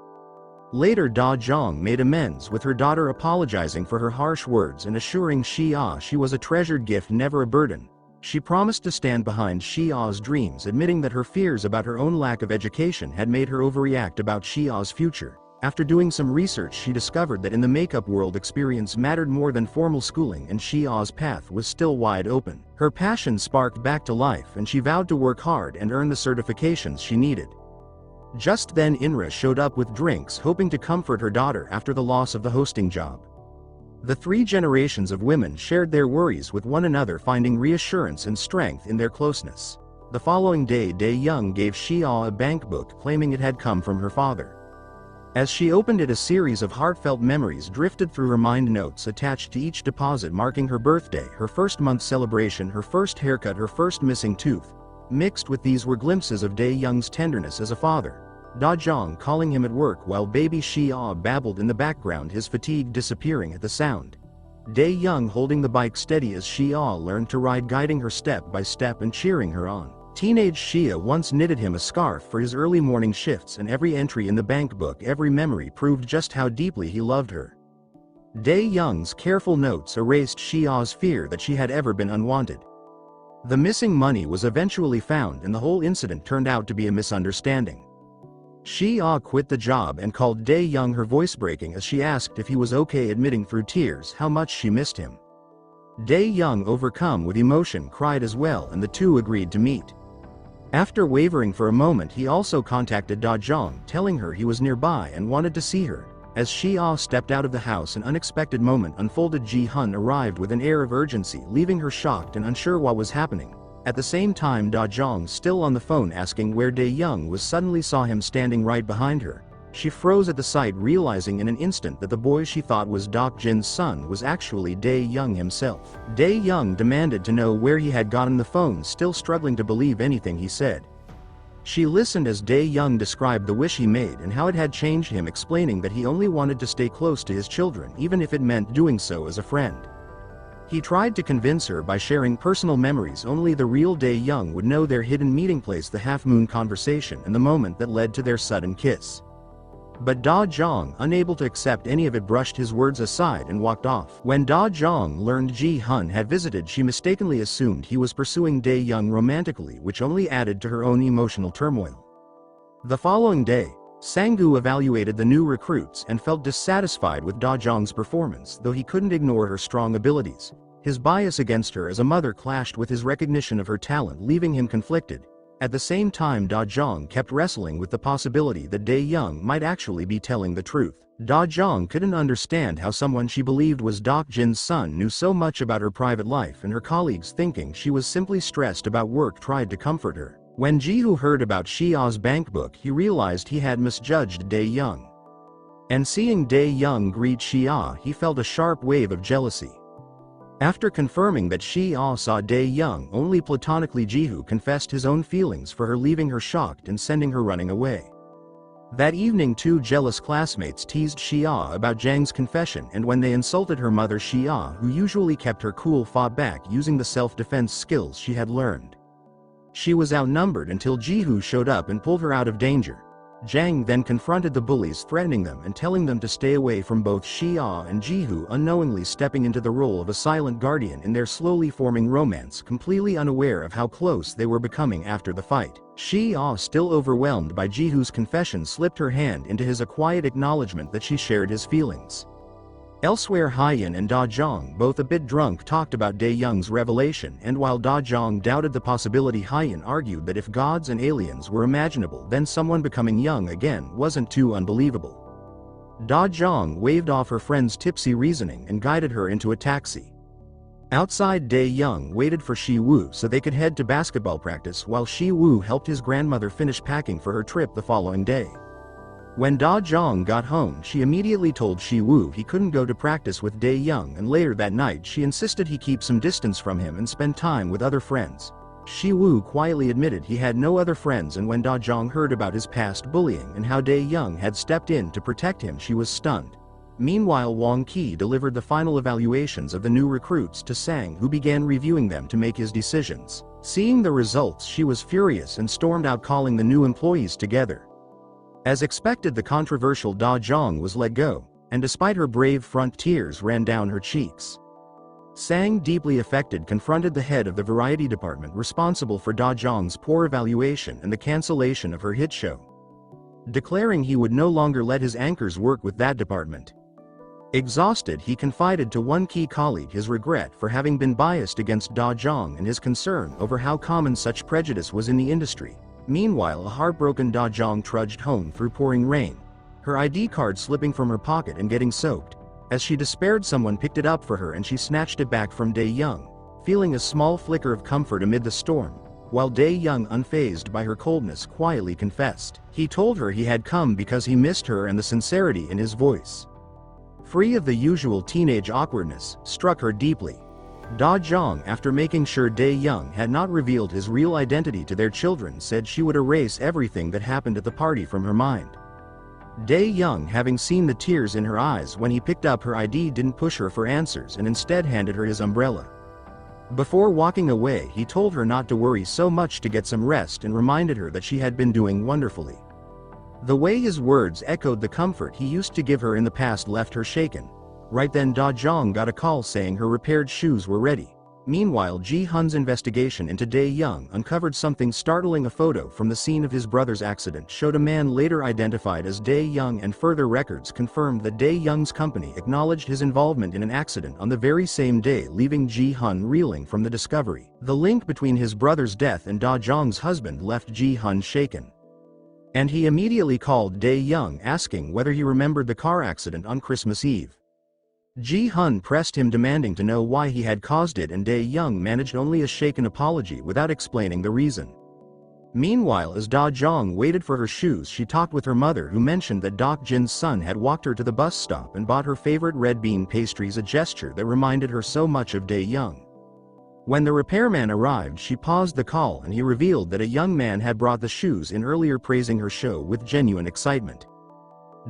Later, Da-jung made amends with her daughter, apologizing for her harsh words and assuring Shi-ah she was a treasured gift, never a burden. She promised to stand behind Shi-ah's dreams, admitting that her fears about her own lack of education had made her overreact about Shi-ah's future. After doing some research, she discovered that in the makeup world, experience mattered more than formal schooling, and Shi-ah's path was still wide open. Her passion sparked back to life, and she vowed to work hard and earn the certifications she needed. Just then Inra showed up with drinks, hoping to comfort her daughter after the loss of the hosting job. The three generations of women shared their worries with one another, finding reassurance and strength in their closeness. The following day, Dae-young gave Shi-ah a bank book, claiming it had come from her father. As she opened it, a series of heartfelt memories drifted through her mind, notes attached to each deposit marking her birthday, her first month celebration, her first haircut, her first missing tooth. Mixed with these were glimpses of Dae-young's tenderness as a father. Da-jung calling him at work while baby Shi-ah babbled in the background, his fatigue disappearing at the sound. Dae-young holding the bike steady as Shi-ah learned to ride, guiding her step by step and cheering her on. Teenage Shi-ah once knitted him a scarf for his early morning shifts, and every entry in the bank book, every memory proved just how deeply he loved her. Dae-young's careful notes erased Shi-ah's fear that she had ever been unwanted. The missing money was eventually found, and the whole incident turned out to be a misunderstanding. Shi-ah quit the job and called Dae-young, her voice breaking as she asked if he was okay, admitting through tears how much she missed him. Dae-young, overcome with emotion, cried as well, and the two agreed to meet. After wavering for a moment, he also contacted Da-jung, telling her he was nearby and wanted to see her. As Shi-ah stepped out of the house, an unexpected moment unfolded. Ji-hun arrived with an air of urgency, leaving her shocked and unsure what was happening. At the same time, Da-jung, still on the phone asking where Dae-young was, suddenly saw him standing right behind her. She froze at the sight, realizing in an instant that the boy she thought was Dok-jin's son was actually Dae-young himself. Dae-young demanded to know where he had gotten the phone, still struggling to believe anything he said. She listened as Dae-young described the wish he made and how it had changed him, explaining that he only wanted to stay close to his children, even if it meant doing so as a friend. He tried to convince her by sharing personal memories only the real Dae-young would know, their hidden meeting place, the half-moon conversation, and the moment that led to their sudden kiss. But Da-jung, unable to accept any of it, brushed his words aside and walked off. When Da-jung learned Ji-hun had visited, she mistakenly assumed he was pursuing Dae-young romantically, which only added to her own emotional turmoil. The following day, Sang-gu evaluated the new recruits and felt dissatisfied with Da-jung's performance, though he couldn't ignore her strong abilities. His bias against her as a mother clashed with his recognition of her talent, leaving him conflicted. At the same time, Da-jung kept wrestling with the possibility that Dae-young might actually be telling the truth. Da-jung couldn't understand how someone she believed was Dok-jin's son knew so much about her private life, and her colleagues, thinking she was simply stressed about work, tried to comfort her. When Ji-hoo heard about Shi-ah's bank book, he realized he had misjudged Dae-young. And seeing Dae-young greet Shi-ah, he felt a sharp wave of jealousy. After confirming that Shi-ah saw Dae-young only platonically, Ji-hoo confessed his own feelings for her, leaving her shocked and sending her running away. That evening, two jealous classmates teased Shi-ah about Jang's confession, and when they insulted her mother, Shi-ah, who usually kept her cool, fought back using the self-defense skills she had learned. She was outnumbered until Ji-hoo showed up and pulled her out of danger. Jang then confronted the bullies, threatening them and telling them to stay away from both Shi-ah and Ji-hoo, unknowingly stepping into the role of a silent guardian in their slowly forming romance, completely unaware of how close they were becoming after the fight. Shi-ah, still overwhelmed by Ji-hoo's confession, slipped her hand into his, a quiet acknowledgement that she shared his feelings. Elsewhere, Ryeoun and Da-jung, both a bit drunk, talked about Dae-young's revelation, and while Da-jung doubted the possibility, Ryeoun argued that if gods and aliens were imaginable, then someone becoming young again wasn't too unbelievable. Da-jung waved off her friend's tipsy reasoning and guided her into a taxi. Outside, Dae-young waited for Shi-woo so they could head to basketball practice, while Shi-woo helped his grandmother finish packing for her trip the following day. When Da-jung got home, she immediately told Shi-woo he couldn't go to practice with Dae-young, and later that night she insisted he keep some distance from him and spend time with other friends. Shi-woo quietly admitted he had no other friends, and when Da-jung heard about his past bullying and how Dae-young had stepped in to protect him, she was stunned. Meanwhile, Wong-ki delivered the final evaluations of the new recruits to Sang, who began reviewing them to make his decisions. Seeing the results, she was furious and stormed out, calling the new employees together. As expected, the controversial Da-jung was let go, and despite her brave front, tears ran down her cheeks. Sang, deeply affected, confronted the head of the variety department responsible for Da-jung's poor evaluation and the cancellation of her hit show, declaring he would no longer let his anchors work with that department. Exhausted, he confided to one key colleague his regret for having been biased against Da-jung and his concern over how common such prejudice was in the industry. Meanwhile, a heartbroken Da-jung trudged home through pouring rain, her ID card slipping from her pocket and getting soaked. As she despaired, someone picked it up for her and she snatched it back from Dae-young, feeling a small flicker of comfort amid the storm, while Dae-young, unfazed by her coldness, quietly confessed. He told her he had come because he missed her, and the sincerity in his voice, free of the usual teenage awkwardness, struck her deeply. Da-jung, after making sure Dae-young had not revealed his real identity to their children, said she would erase everything that happened at the party from her mind. Dae-young, having seen the tears in her eyes when he picked up her ID, didn't push her for answers and instead handed her his umbrella. Before walking away, he told her not to worry so much, to get some rest, and reminded her that she had been doing wonderfully. The way his words echoed the comfort he used to give her in the past left her shaken. Right then Da-jung got a call saying her repaired shoes were ready. Meanwhile, Ji-hun's investigation into Dae-young uncovered something startling. A photo from the scene of his brother's accident showed a man later identified as Dae-young, and further records confirmed that Dae-young's company acknowledged his involvement in an accident on the very same day, leaving Ji-hun reeling from the discovery. The link between his brother's death and Da-jung's husband left Ji-hun shaken. And he immediately called Dae-young, asking whether he remembered the car accident on Christmas Eve. Ji-hun pressed him, demanding to know why he had caused it, and Dae-young managed only a shaken apology without explaining the reason. Meanwhile, as Da-jung waited for her shoes, she talked with her mother, who mentioned that Dok-jin's son had walked her to the bus stop and bought her favorite red bean pastries, a gesture that reminded her so much of Dae-young. When the repairman arrived, she paused the call and he revealed that a young man had brought the shoes in earlier, praising her show with genuine excitement.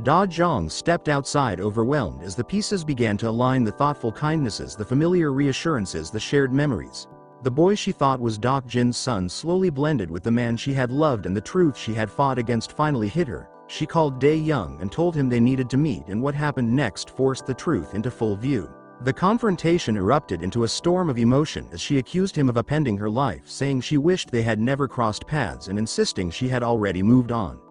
Da-jung stepped outside, overwhelmed, as the pieces began to align: the thoughtful kindnesses, the familiar reassurances, the shared memories. The boy she thought was Dok-jin's son slowly blended with the man she had loved, and the truth she had fought against finally hit her. She called Dae-young and told him they needed to meet, and what happened next forced the truth into full view. The confrontation erupted into a storm of emotion as she accused him of upending her life, saying she wished they had never crossed paths and insisting she had already moved on.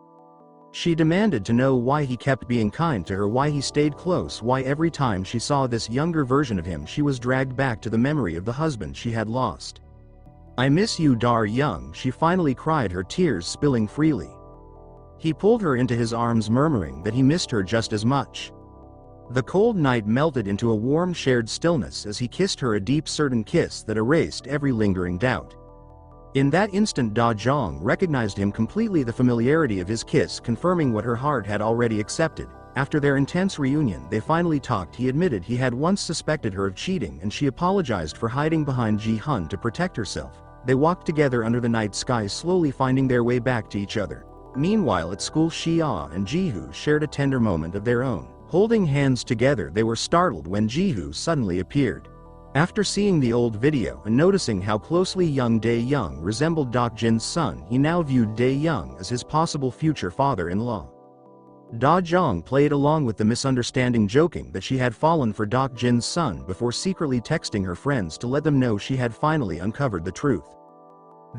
She demanded to know why he kept being kind to her, why he stayed close, why every time she saw this younger version of him she was dragged back to the memory of the husband she had lost. "I miss you, Dar-young," she finally cried, her tears spilling freely. He pulled her into his arms, murmuring that he missed her just as much. The cold night melted into a warm shared stillness as he kissed her, a deep, certain kiss that erased every lingering doubt. In that instant, Da-jung recognized him completely, the familiarity of his kiss confirming what her heart had already accepted. After their intense reunion, they finally talked. He admitted he had once suspected her of cheating, and she apologized for hiding behind Ji-hun to protect herself. They walked together under the night sky, slowly finding their way back to each other. Meanwhile, at school, Shi-ah and Ji-hoo shared a tender moment of their own. Holding hands together, they were startled when Ji-hoo suddenly appeared. After seeing the old video and noticing how closely young Dae-young resembled Dok-jin's son, he now viewed Dae-young as his possible future father-in-law. Da-jung played along with the misunderstanding, joking that she had fallen for Dok-jin's son before secretly texting her friends to let them know she had finally uncovered the truth.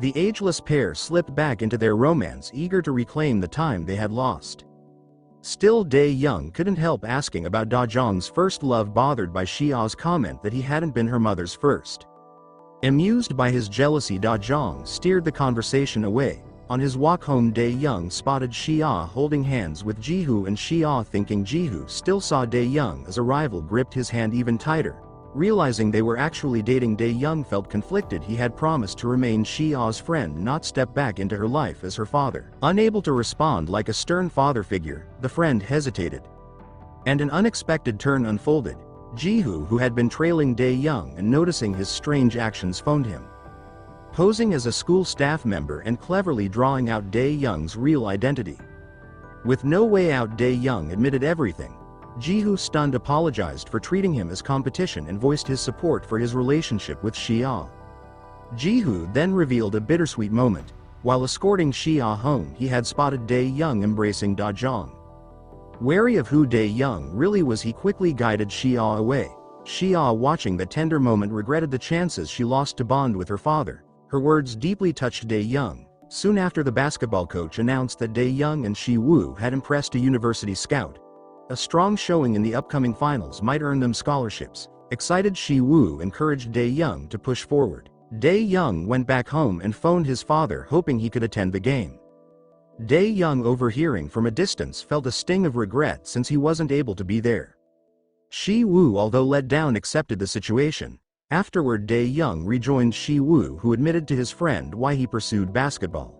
The ageless pair slipped back into their romance, eager to reclaim the time they had lost. Still, Dae-young couldn't help asking about Da-jung's first love, bothered by Shi-ah's comment that he hadn't been her mother's first. Amused by his jealousy, Da-jung steered the conversation away. On his walk home, Dae-young spotted Shi-ah holding hands with Ji-hoo, and Shi-ah, thinking Ji-hoo still saw Dae-young as a rival, gripped his hand even tighter. Realizing they were actually dating, Dae-young felt conflicted. He had promised to remain Shi-ah's friend, not step back into her life as her father. Unable to respond like a stern father figure, the friend hesitated. And an unexpected turn unfolded. Ji-hoo, who had been trailing Dae-young and noticing his strange actions, phoned him. Posing as a school staff member and cleverly drawing out Dae-young's real identity. With no way out, Dae-young admitted everything. Ji-hoo, stunned, apologized for treating him as competition and voiced his support for his relationship with Shi-ah. Ji-hoo then revealed a bittersweet moment. While escorting Shi-ah home, he had spotted Dae-young embracing Da-jung. Wary of who Dae-young really was, he quickly guided Shi-ah away. Shi-ah, watching the tender moment, regretted the chances she lost to bond with her father. Her words deeply touched Dae-young. Soon after, the basketball coach announced that Dae-young and Shi-woo had impressed a university scout. A strong showing in the upcoming finals might earn them scholarships. Excited, Shi-woo encouraged Dae-young to push forward. Dae-young went back home and phoned his father, hoping he could attend the game. Dae-young, overhearing from a distance, felt a sting of regret since he wasn't able to be there. Shi-woo, although let down, accepted the situation. Afterward, Dae-young rejoined Shi-woo, who admitted to his friend why he pursued basketball.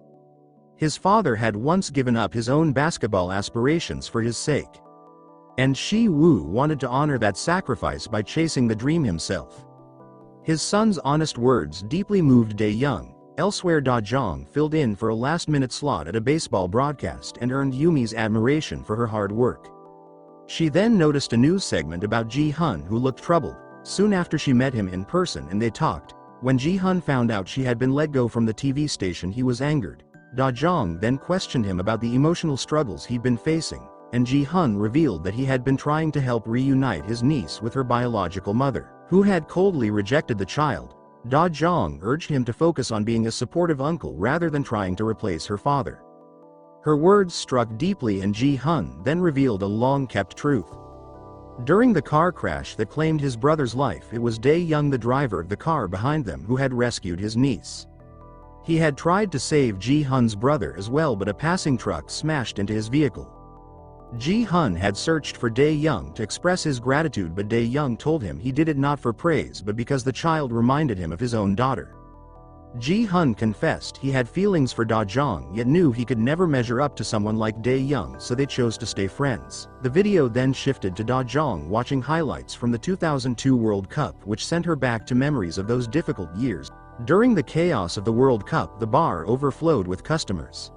His father had once given up his own basketball aspirations for his sake. And Shi-woo wanted to honor that sacrifice by chasing the dream himself. His son's honest words deeply moved Dae-young. Elsewhere, Da-jung filled in for a last-minute slot at a baseball broadcast and earned Yumi's admiration for her hard work. She then noticed a news segment about Ji-hun, who looked troubled. Soon after, she met him in person and they talked. When Ji-hun found out she had been let go from the TV station, he was angered. Da-jung then questioned him about the emotional struggles he'd been facing, and Ji-hun revealed that he had been trying to help reunite his niece with her biological mother, who had coldly rejected the child. Da-jung urged him to focus on being a supportive uncle rather than trying to replace her father. Her words struck deeply, and Ji-hun then revealed a long-kept truth. During the car crash that claimed his brother's life, it was Dae-young, the driver of the car behind them, who had rescued his niece. He had tried to save Ji-hun's brother as well, but a passing truck smashed into his vehicle. Ji-hun had searched for Dae-young to express his gratitude, but Dae-young told him he did it not for praise but because the child reminded him of his own daughter. Ji-hun confessed he had feelings for Da-jung, yet knew he could never measure up to someone like Dae-young, so they chose to stay friends. The video then shifted to Da-jung watching highlights from the 2002 World Cup, which sent her back to memories of those difficult years. During the chaos of the World Cup, the bar overflowed with customers.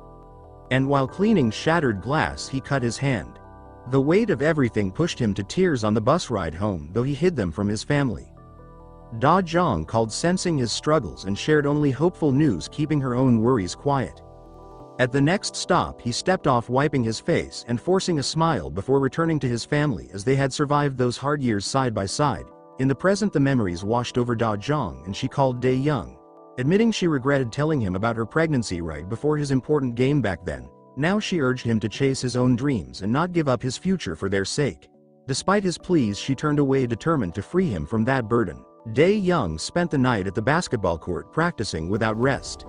And while cleaning shattered glass, he cut his hand. The weight of everything pushed him to tears on the bus ride home, though he hid them from his family. Da-jung called sensing his struggles and shared only hopeful news, keeping her own worries quiet. At the next stop, he stepped off, wiping his face and forcing a smile before returning to his family, as they had survived those hard years side by side. In the present, the memories washed over Da-jung and she called Dae-young, admitting she regretted telling him about her pregnancy right before his important game back then. Now she urged him to chase his own dreams and not give up his future for their sake. Despite his pleas, she turned away, determined to free him from that burden. Dae-young spent the night at the basketball court practicing without rest,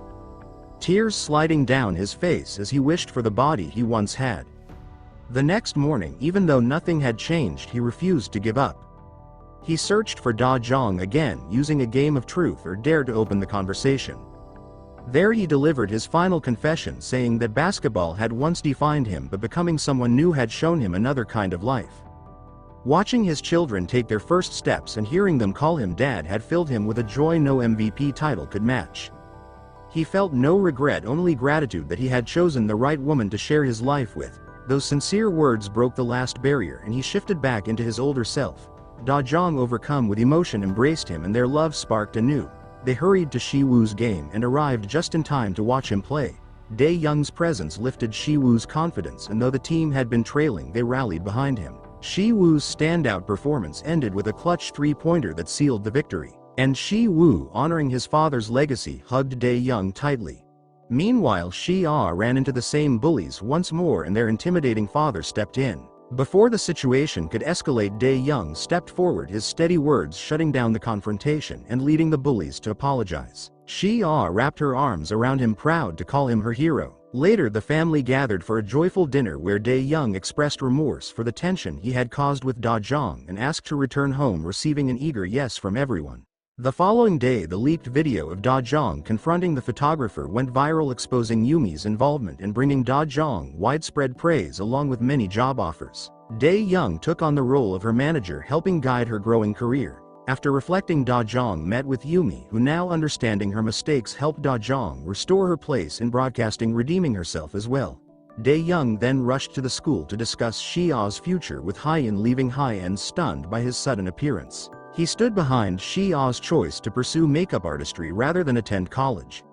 tears sliding down his face as he wished for the body he once had. The next morning, even though nothing had changed, he refused to give up. He searched for Da-jung again, using a game of truth or dare to open the conversation. There he delivered his final confession, saying that basketball had once defined him, but becoming someone new had shown him another kind of life. Watching his children take their first steps and hearing them call him dad had filled him with a joy no MVP title could match. He felt no regret, only gratitude that he had chosen the right woman to share his life with. Those sincere words broke the last barrier, and he shifted back into his older self. Da-jung, overcome with emotion, embraced him, and their love sparked anew. They hurried to Shi-woo's game and arrived just in time to watch him play. Dae-young's presence lifted Shi-woo's confidence, and though the team had been trailing, they rallied behind him. Shi-woo's standout performance ended with a clutch three-pointer that sealed the victory. And Shi-woo, honoring his father's legacy, hugged Dae-young tightly. Meanwhile, Shi-ah ran into the same bullies once more, and their intimidating father stepped in. Before the situation could escalate, Dae-young stepped forward, his steady words shutting down the confrontation and leading the bullies to apologize. Shi-ah wrapped her arms around him, proud to call him her hero. Later, the family gathered for a joyful dinner where Dae-young expressed remorse for the tension he had caused with Da-jung and asked to return home, receiving an eager yes from everyone. The following day, the leaked video of Da-jung confronting the photographer went viral, exposing Yumi's involvement and bringing Da-jung widespread praise along with many job offers. Dae-young took on the role of her manager, helping guide her growing career. After reflecting, Da-jung met with Yumi, who, now understanding her mistakes, helped Da-jung restore her place in broadcasting, redeeming herself as well. Dae-young then rushed to the school to discuss Shi-ah's future with Ryeoun, leaving Ryeoun stunned by his sudden appearance. He stood behind Shi-ah's choice to pursue makeup artistry rather than attend college.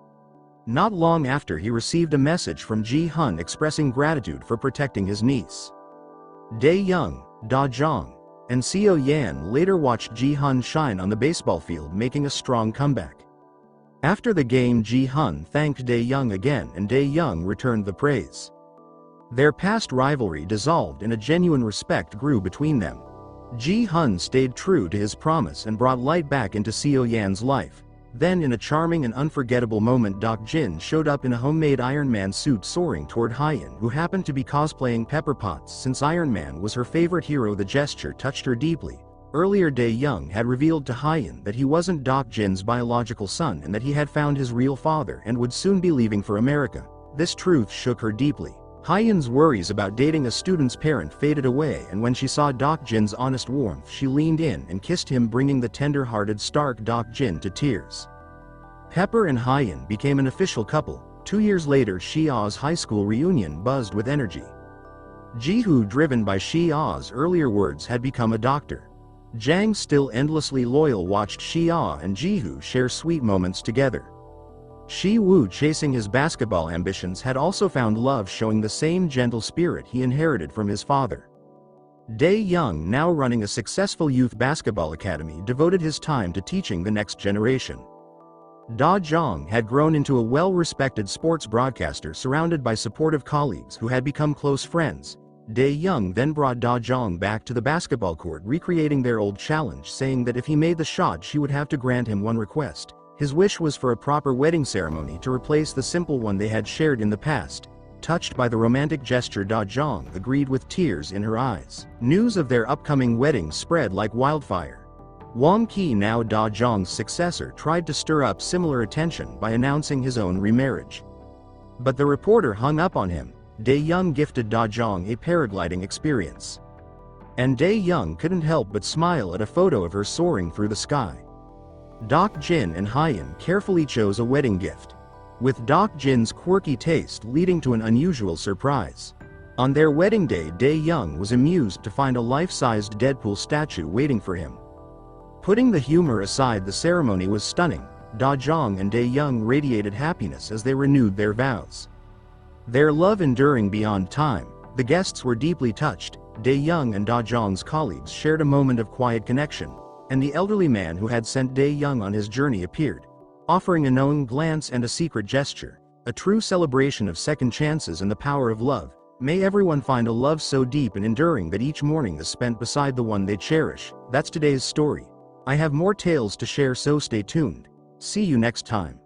Not long after, he received a message from Ji-hun expressing gratitude for protecting his niece. Dae-young, Da-jung, and Seo-yan later watched Ji-hun shine on the baseball field, making a strong comeback. After the game, Ji-hun thanked Dae-young again, and Dae-young returned the praise. Their past rivalry dissolved and a genuine respect grew between them. Ji-hun stayed true to his promise and brought light back into Seo-yan's life. Then, in a charming and unforgettable moment, Dok-jin showed up in a homemade Iron Man suit, soaring toward Ryeoun, who happened to be cosplaying Pepper Potts. Since Iron Man was her favorite hero, the gesture touched her deeply. Earlier, Dae-young had revealed to Ryeoun that he wasn't Dok-jin's biological son and that he had found his real father and would soon be leaving for America. This truth shook her deeply. Ryeoun's worries about dating a student's parent faded away, and when she saw Dok-jin's honest warmth, she leaned in and kissed him, bringing the tender-hearted Stark Dok-jin to tears. Pepper and Hyeon became an official couple. 2 years later, Shi-ah's high school reunion buzzed with energy. Ji-hoo, driven by Shi-ah's earlier words, had become a doctor. Jang, still endlessly loyal, watched Shi-ah and Ji-hoo share sweet moments together. Shi-woo, chasing his basketball ambitions, had also found love, showing the same gentle spirit he inherited from his father. Dae-young, now running a successful youth basketball academy, devoted his time to teaching the next generation. Da-jung had grown into a well-respected sports broadcaster surrounded by supportive colleagues who had become close friends. Dae-young then brought Da-jung back to the basketball court, recreating their old challenge, saying that if he made the shot she would have to grant him one request. His wish was for a proper wedding ceremony to replace the simple one they had shared in the past. Touched by the romantic gesture, Da-jung agreed with tears in her eyes. News of their upcoming wedding spread like wildfire. Wang Ki, now Da-jung's successor, tried to stir up similar attention by announcing his own remarriage. But the reporter hung up on him. Dae-young gifted Da-jung a paragliding experience. And Dae-young couldn't help but smile at a photo of her soaring through the sky. Jin and Hyeon carefully chose a wedding gift, with Jin's quirky taste leading to an unusual surprise. On their wedding day, Dae-young was amused to find a life-sized Deadpool statue waiting for him. Putting the humor aside, the ceremony was stunning. Da-jung and Dae-young radiated happiness as they renewed their vows. Their love enduring beyond time. The guests were deeply touched. Dae-young and Da-jung's colleagues shared a moment of quiet connection, and the elderly man who had sent Dae-young on his journey appeared, offering a knowing glance and a secret gesture, a true celebration of second chances and the power of love. May everyone find a love so deep and enduring that each morning is spent beside the one they cherish. That's today's story. I have more tales to share, so stay tuned. See you next time.